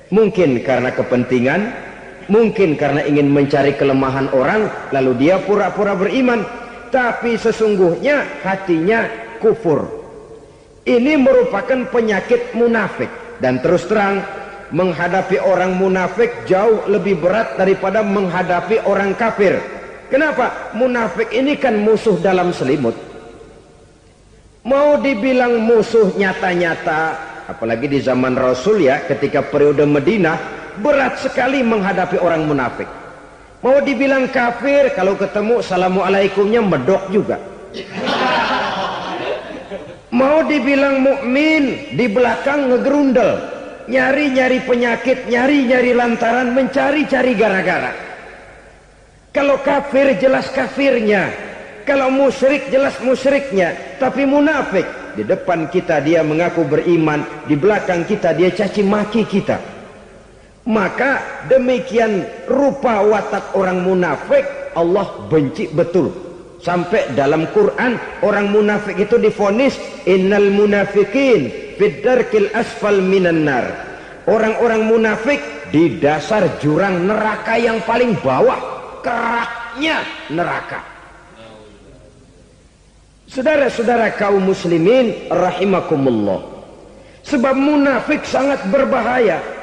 mungkin karena kepentingan, mungkin karena ingin mencari kelemahan orang, lalu dia pura-pura beriman. Tapi sesungguhnya hatinya kufur. Ini merupakan penyakit munafik. Dan terus terang, menghadapi orang munafik jauh lebih berat daripada menghadapi orang kafir. Kenapa? Munafik ini kan musuh dalam selimut. Mau dibilang musuh nyata-nyata, apalagi di zaman Rasul ya, ketika periode Madinah, berat sekali menghadapi orang munafik. Mau dibilang kafir, kalau ketemu assalamualaikumnya medok juga. Mau dibilang mukmin, di belakang ngegerundel, nyari-nyari penyakit, nyari-nyari lantaran, mencari-cari gara-gara. Kalau kafir jelas kafirnya, kalau musyrik jelas musyriknya. Tapi munafik, di depan kita dia mengaku beriman, di belakang kita dia caci maki kita. Maka demikian rupa watak orang munafik, Allah benci betul. Sampai dalam Quran orang munafik itu divonis innal munafikin fid darkil asfal minan nar. Orang-orang munafik di dasar jurang neraka yang paling bawah, keraknya neraka. Saudara-saudara kaum muslimin rahimakumullah. Sebab munafik sangat berbahaya.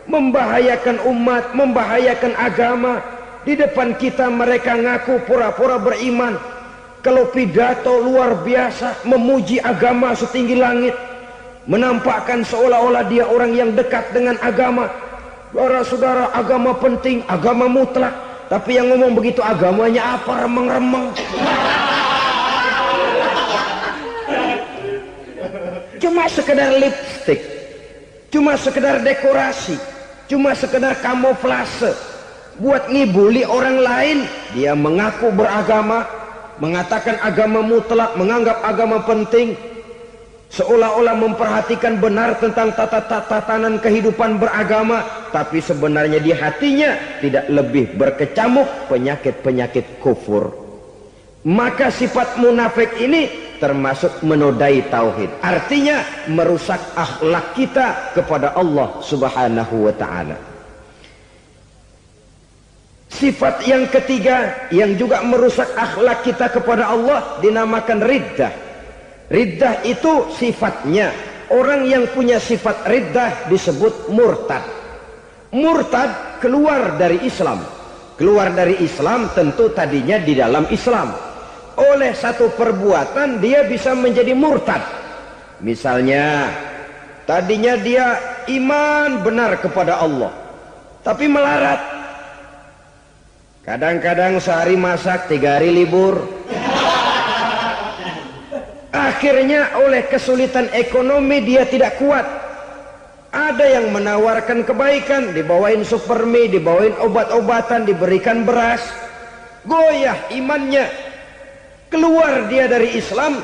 Membahayakan umat, membahayakan agama. Di depan kita mereka ngaku pura-pura beriman. Kalau pidato luar biasa, memuji agama setinggi langit, menampakkan seolah-olah dia orang yang dekat dengan agama. Saudara-saudara, agama penting, agama mutlak. Tapi yang ngomong begitu agamanya apa? Remeng-remeng. Cuma sekedar lipstick, cuma sekedar dekorasi, cuma sekedar kamuflase buat ngibuli orang lain. Dia mengaku beragama, mengatakan agama mutlak, menganggap agama penting, seolah-olah memperhatikan benar tentang tatanan kehidupan beragama, tapi sebenarnya di hatinya tidak lebih berkecamuk penyakit-penyakit kufur. Maka sifat munafik ini termasuk menodai tauhid, artinya merusak akhlak kita kepada Allah Subhanahu wa ta'ala. Sifat yang ketiga yang juga merusak akhlak kita kepada Allah dinamakan riddah. Riddah itu sifatnya, orang yang punya sifat riddah disebut murtad. Murtad keluar dari Islam. Keluar dari Islam tentu tadinya di dalam Islam. Oleh satu perbuatan dia bisa menjadi murtad. Misalnya tadinya dia iman benar kepada Allah, tapi melarat. Kadang-kadang sehari masak, 3 hari libur. Akhirnya oleh kesulitan ekonomi dia tidak kuat. Ada yang menawarkan kebaikan, dibawain supermi, dibawain obat-obatan, diberikan beras. Goyah imannya. Keluar dia dari Islam,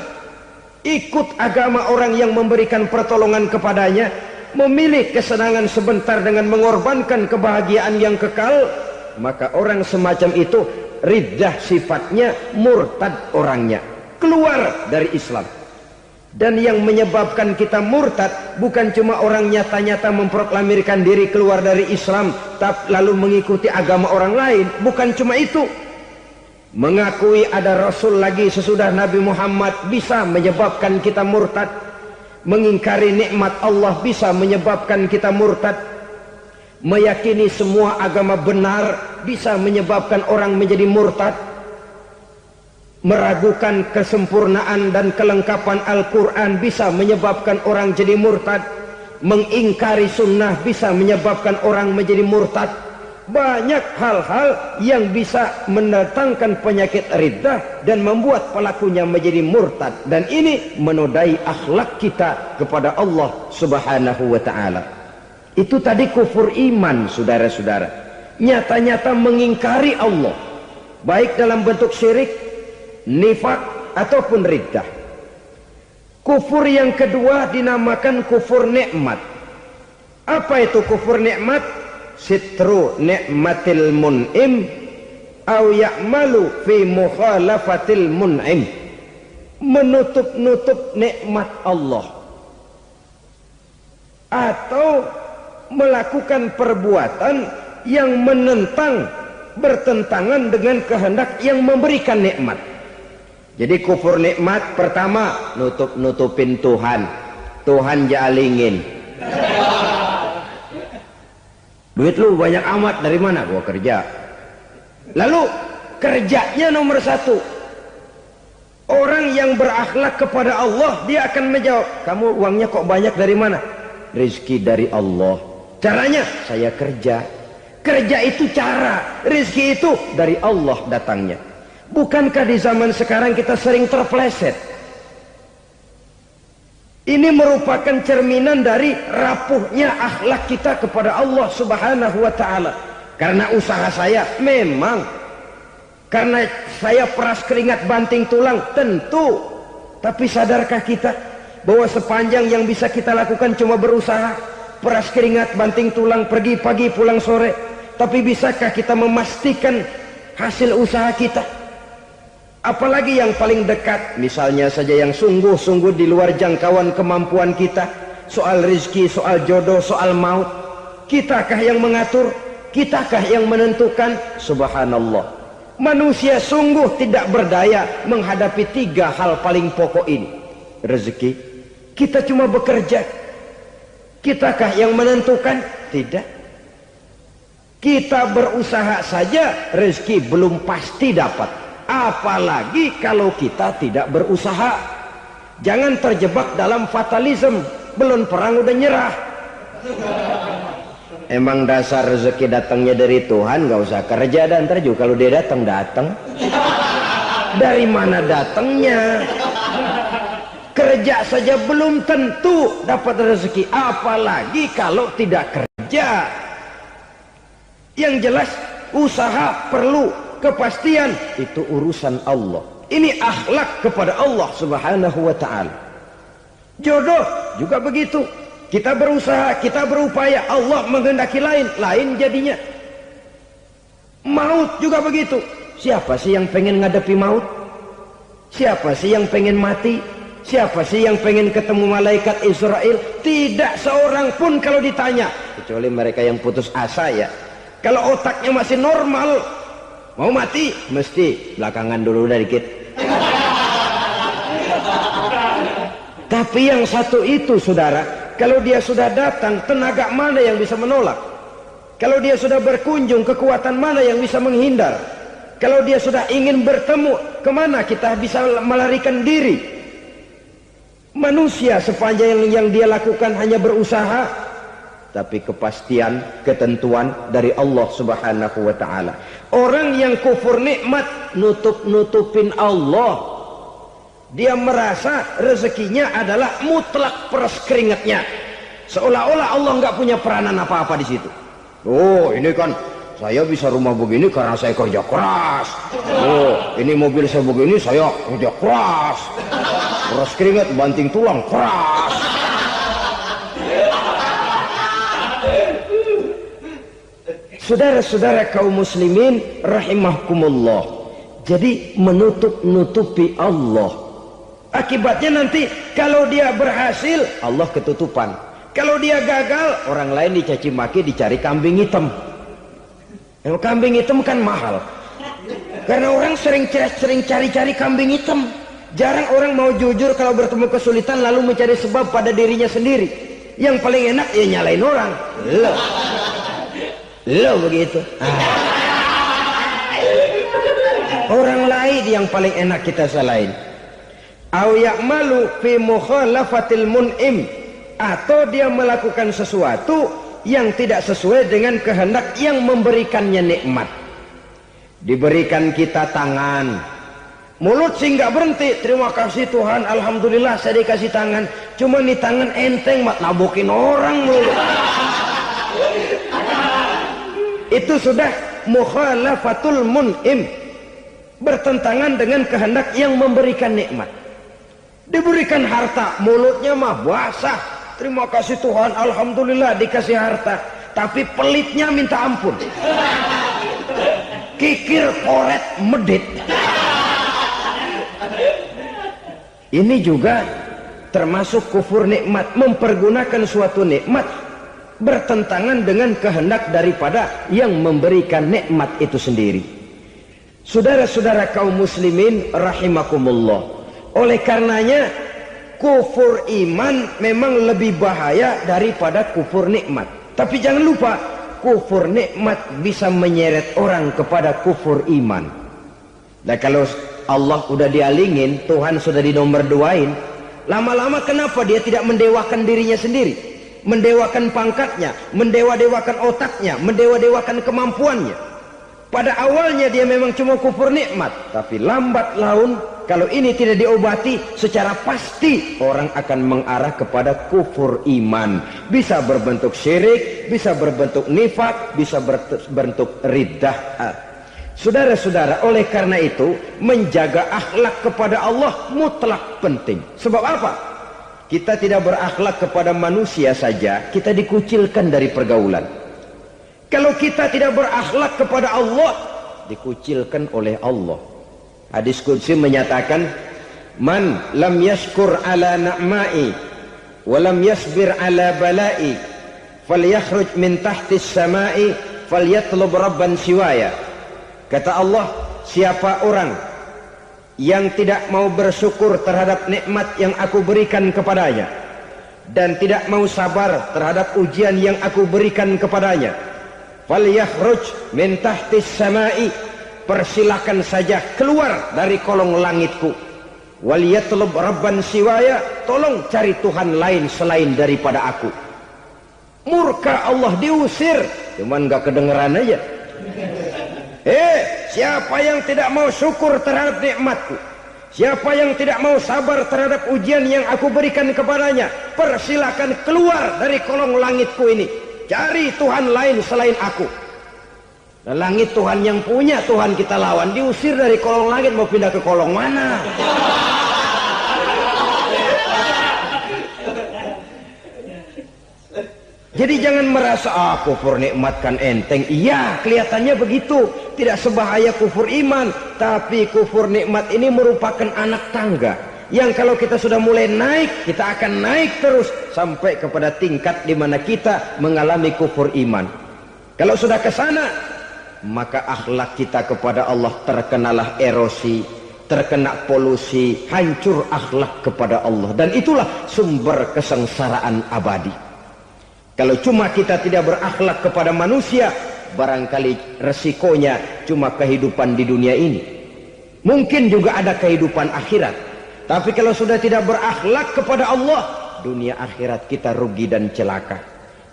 ikut agama orang yang memberikan pertolongan kepadanya, memilih kesenangan sebentar dengan mengorbankan kebahagiaan yang kekal, maka orang semacam itu riddah sifatnya, murtad orangnya, keluar dari Islam. Dan yang menyebabkan kita murtad bukan cuma orang nyata-nyata memproklamirkan diri keluar dari Islam lalu mengikuti agama orang lain, bukan cuma itu. Mengakui ada Rasul lagi sesudah Nabi Muhammad bisa menyebabkan kita murtad. Mengingkari nikmat Allah bisa menyebabkan kita murtad. Meyakini semua agama benar bisa menyebabkan orang menjadi murtad. Meragukan kesempurnaan dan kelengkapan Al-Quran bisa menyebabkan orang jadi murtad. Mengingkari sunnah bisa menyebabkan orang menjadi murtad. Banyak hal-hal yang bisa mendatangkan penyakit riddah dan membuat pelakunya menjadi murtad. Dan ini menodai akhlak kita kepada Allah Subhanahu wa ta'ala. Itu tadi kufur iman, saudara-saudara. Nyata-nyata mengingkari Allah, baik dalam bentuk syirik, nifak, ataupun riddah. Kufur yang kedua dinamakan kufur nikmat. Apa itu kufur nikmat? Sitru ni'matil mun'im au ya'malu fi mukhalafatil mun'im. Menutup-nutup nikmat Allah atau melakukan perbuatan yang menentang, bertentangan dengan kehendak yang memberikan nikmat. Jadi kufur nikmat pertama, nutup-nutupin Tuhan. Tuhan jalingin. Duit lu banyak amat, dari mana? Gua kerja. Lalu kerjanya nomor satu. Orang yang berakhlak kepada Allah, dia akan menjawab, kamu uangnya kok banyak, dari mana? Rizki dari Allah. Caranya, saya kerja. Kerja itu cara, rizki itu dari Allah datangnya. Bukankah di zaman sekarang kita sering terpleset? Ini merupakan cerminan dari rapuhnya akhlak kita kepada Allah Subhanahu wa ta'ala. Karena usaha saya memang, karena saya peras keringat banting tulang, tentu. Tapi sadarkah kita bahwa sepanjang yang bisa kita lakukan cuma berusaha, peras keringat banting tulang, pergi pagi pulang sore? Tapi bisakah kita memastikan hasil usaha kita? Apalagi yang paling dekat, misalnya saja yang sungguh-sungguh di luar jangkauan kemampuan kita, soal rizki, soal jodoh, soal maut. Kitakah yang mengatur? Kitakah yang menentukan? Subhanallah. Manusia sungguh tidak berdaya menghadapi tiga hal paling pokok ini. Rezeki, kita cuma bekerja. Kitakah yang menentukan? Tidak. Kita berusaha saja, rezeki belum pasti dapat. Apalagi kalau kita tidak berusaha. Jangan terjebak dalam fatalisme. Belum perang udah nyerah. Emang dasar rezeki datangnya dari Tuhan, gak usah kerja. Dan ntar juga kalau dia datang. Dari mana datangnya? Kerja saja belum tentu dapat rezeki, apalagi kalau tidak kerja. Yang jelas usaha perlu kepastian, itu urusan Allah. Ini akhlak kepada Allah Subhanahu wa ta'ala. Jodoh juga begitu. Kita berusaha, kita berupaya, Allah menghendaki lain jadinya. Maut juga begitu. Siapa sih yang pengen ngadepi maut? Siapa sih yang pengen mati? Siapa sih yang pengen ketemu malaikat Israel? Tidak seorang pun kalau ditanya, kecuali mereka yang putus asa ya. Kalau otaknya masih normal, mau mati mesti belakangan dulu dikit. Tapi yang satu itu, saudara, kalau dia sudah datang, tenaga mana yang bisa menolak? Kalau dia sudah berkunjung, kekuatan mana yang bisa menghindar? Kalau dia sudah ingin bertemu, kemana kita bisa melarikan diri? Manusia sepanjang yang dia lakukan hanya berusaha, tapi kepastian, ketentuan dari Allah Subhanahu wa ta'ala. Orang yang kufur nikmat, nutupin Allah. Dia merasa rezekinya adalah mutlak peras keringatnya. Seolah-olah Allah nggak punya peranan apa-apa di situ. Oh, ini kan saya bisa rumah begini karena saya kerja keras. Oh, ini mobil saya begini, saya kerja keras. Beras keringat banting tulang keras. Saudara-saudara kaum muslimin rahimakumullah. Jadi menutup-nutupi Allah. Akibatnya nanti kalau dia berhasil, Allah ketutupan. Kalau dia gagal, orang lain dicaci maki, dicari kambing hitam. Yang kambing hitam kan mahal. Karena orang sering cari-cari kambing hitam. Jarang orang mau jujur kalau bertemu kesulitan lalu mencari sebab pada dirinya sendiri. Yang paling enak ya nyalain orang. Lo begitu. Orang lain yang paling enak kita salahin. Au ya'malu fi mukhalafatil mun'im, atau dia melakukan sesuatu yang tidak sesuai dengan kehendak yang memberikannya nikmat. Diberikan kita tangan, mulut sih nggak berhenti. Terima kasih Tuhan, alhamdulillah saya dikasih tangan. Cuma nih tangan enteng mat nabokin orang mulu. Itu sudah mukhalafatul mun'im, bertentangan dengan kehendak yang memberikan nikmat. Diberikan harta, mulutnya mah basah. Terima kasih Tuhan, alhamdulillah dikasih harta. Tapi pelitnya minta ampun. Kikir, koret, medit. Ini juga termasuk kufur nikmat, mempergunakan suatu nikmat bertentangan dengan kehendak daripada yang memberikan nikmat itu sendiri. Saudara-saudara kaum muslimin rahimakumullah. Oleh karenanya kufur iman memang lebih bahaya daripada kufur nikmat. Tapi jangan lupa, kufur nikmat bisa menyeret orang kepada kufur iman. Nah kalau Allah udah dialingin, Tuhan sudah di nomor 2-in, lama-lama kenapa dia tidak mendewakan dirinya sendiri? Mendewakan pangkatnya, mendewa-dewakan otaknya, mendewa-dewakan kemampuannya. Pada awalnya dia memang cuma kufur nikmat, tapi lambat laun kalau ini tidak diobati, secara pasti orang akan mengarah kepada kufur iman. Bisa berbentuk syirik, bisa berbentuk nifak, bisa berbentuk riddah. Saudara-saudara, oleh karena itu menjaga akhlak kepada Allah mutlak penting. Sebab apa? Kita tidak berakhlak kepada manusia saja, kita dikucilkan dari pergaulan. Kalau kita tidak berakhlak kepada Allah, dikucilkan oleh Allah. Hadis qudsi menyatakan, man lam yashkur ala na'mai wa lam yasbir ala balai falyakhruj min tahtis samai falyatlub rabban siwaya. Kata Allah, siapa orang yang tidak mau bersyukur terhadap nikmat yang aku berikan kepadanya dan tidak mau sabar terhadap ujian yang aku berikan kepadanya, falyakhruj min tahtis samai, persilahkan saja keluar dari kolong langitku, waliyatlub rabban siwaya, tolong cari Tuhan lain selain daripada aku. Murka Allah, diusir, cuman gak kedengeran aja. Siapa yang tidak mau syukur terhadap nikmatku, siapa yang tidak mau sabar terhadap ujian yang aku berikan kepadanya, persilahkan keluar dari kolong langitku ini, cari Tuhan lain selain aku. Dan langit Tuhan yang punya, Tuhan kita lawan, diusir dari kolong langit, mau pindah ke kolong mana? Jadi jangan merasa kufur nikmat kan enteng. Iya, kelihatannya begitu, tidak sebahaya kufur iman. Tapi kufur nikmat ini merupakan anak tangga yang kalau kita sudah mulai naik, kita akan naik terus sampai kepada tingkat di mana kita mengalami kufur iman. Kalau sudah ke sana, maka akhlak kita kepada Allah terkenalah erosi, terkena polusi, hancur akhlak kepada Allah. Dan itulah sumber kesengsaraan abadi. Kalau cuma kita tidak berakhlak kepada manusia, barangkali resikonya cuma kehidupan di dunia ini. Mungkin juga ada kehidupan akhirat. Tapi kalau sudah tidak berakhlak kepada Allah, dunia akhirat kita rugi dan celaka.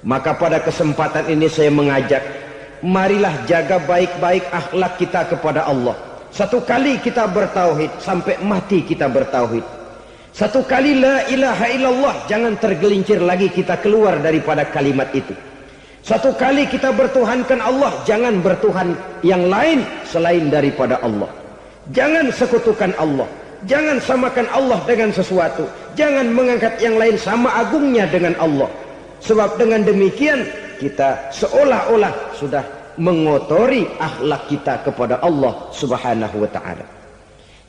Maka pada kesempatan ini saya mengajak, marilah jaga baik-baik akhlak kita kepada Allah. Satu kali kita bertauhid, sampai mati kita bertauhid. Satu kali la ilaha illallah, jangan tergelincir lagi kita keluar daripada kalimat itu. Satu kali kita bertuhankan Allah, jangan bertuhan yang lain selain daripada Allah. Jangan sekutukan Allah. Jangan samakan Allah dengan sesuatu. Jangan mengangkat yang lain sama agungnya dengan Allah. Sebab dengan demikian kita seolah-olah sudah mengotori akhlak kita kepada Allah Subhanahu wa ta'ala.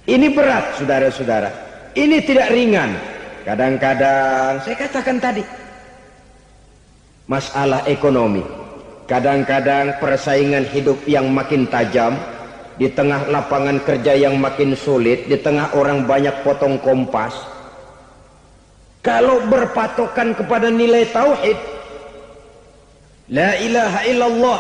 Ini berat, saudara-saudara. Ini tidak ringan. Kadang-kadang saya katakan tadi, masalah ekonomi. Kadang-kadang persaingan hidup yang makin tajam, di tengah lapangan kerja yang makin sulit, di tengah orang banyak potong kompas. Kalau berpatokan kepada nilai tauhid, la ilaha illallah,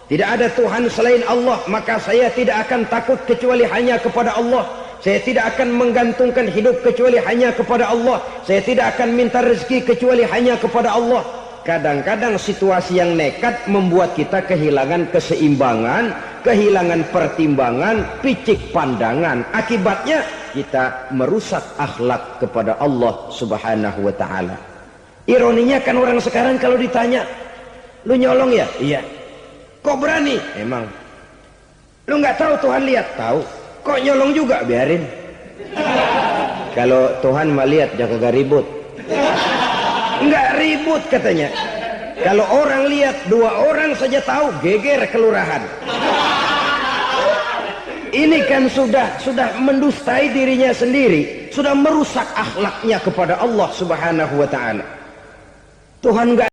tidak ada Tuhan selain Allah, maka saya tidak akan takut kecuali hanya kepada Allah. Saya tidak akan menggantungkan hidup kecuali hanya kepada Allah. Saya tidak akan minta rezeki kecuali hanya kepada Allah. Kadang-kadang situasi yang nekat membuat kita kehilangan keseimbangan, kehilangan pertimbangan, picik pandangan. Akibatnya kita merusak akhlak kepada Allah Subhanahu wa ta'ala. Ironinya kan orang sekarang kalau ditanya, lu nyolong ya? Iya. Kok berani? Emang. Lu nggak tahu Tuhan lihat? Tahu. Kok nyolong juga? Biarin. Kalau Tuhan mah lihat, jangan ribut. Nggak ribut katanya. Kalau orang lihat, 2 orang saja tahu, geger kelurahan. Ini kan sudah mendustai dirinya sendiri, sudah merusak akhlaknya kepada Allah Subhanahu wa ta'ala. Tuhan nggak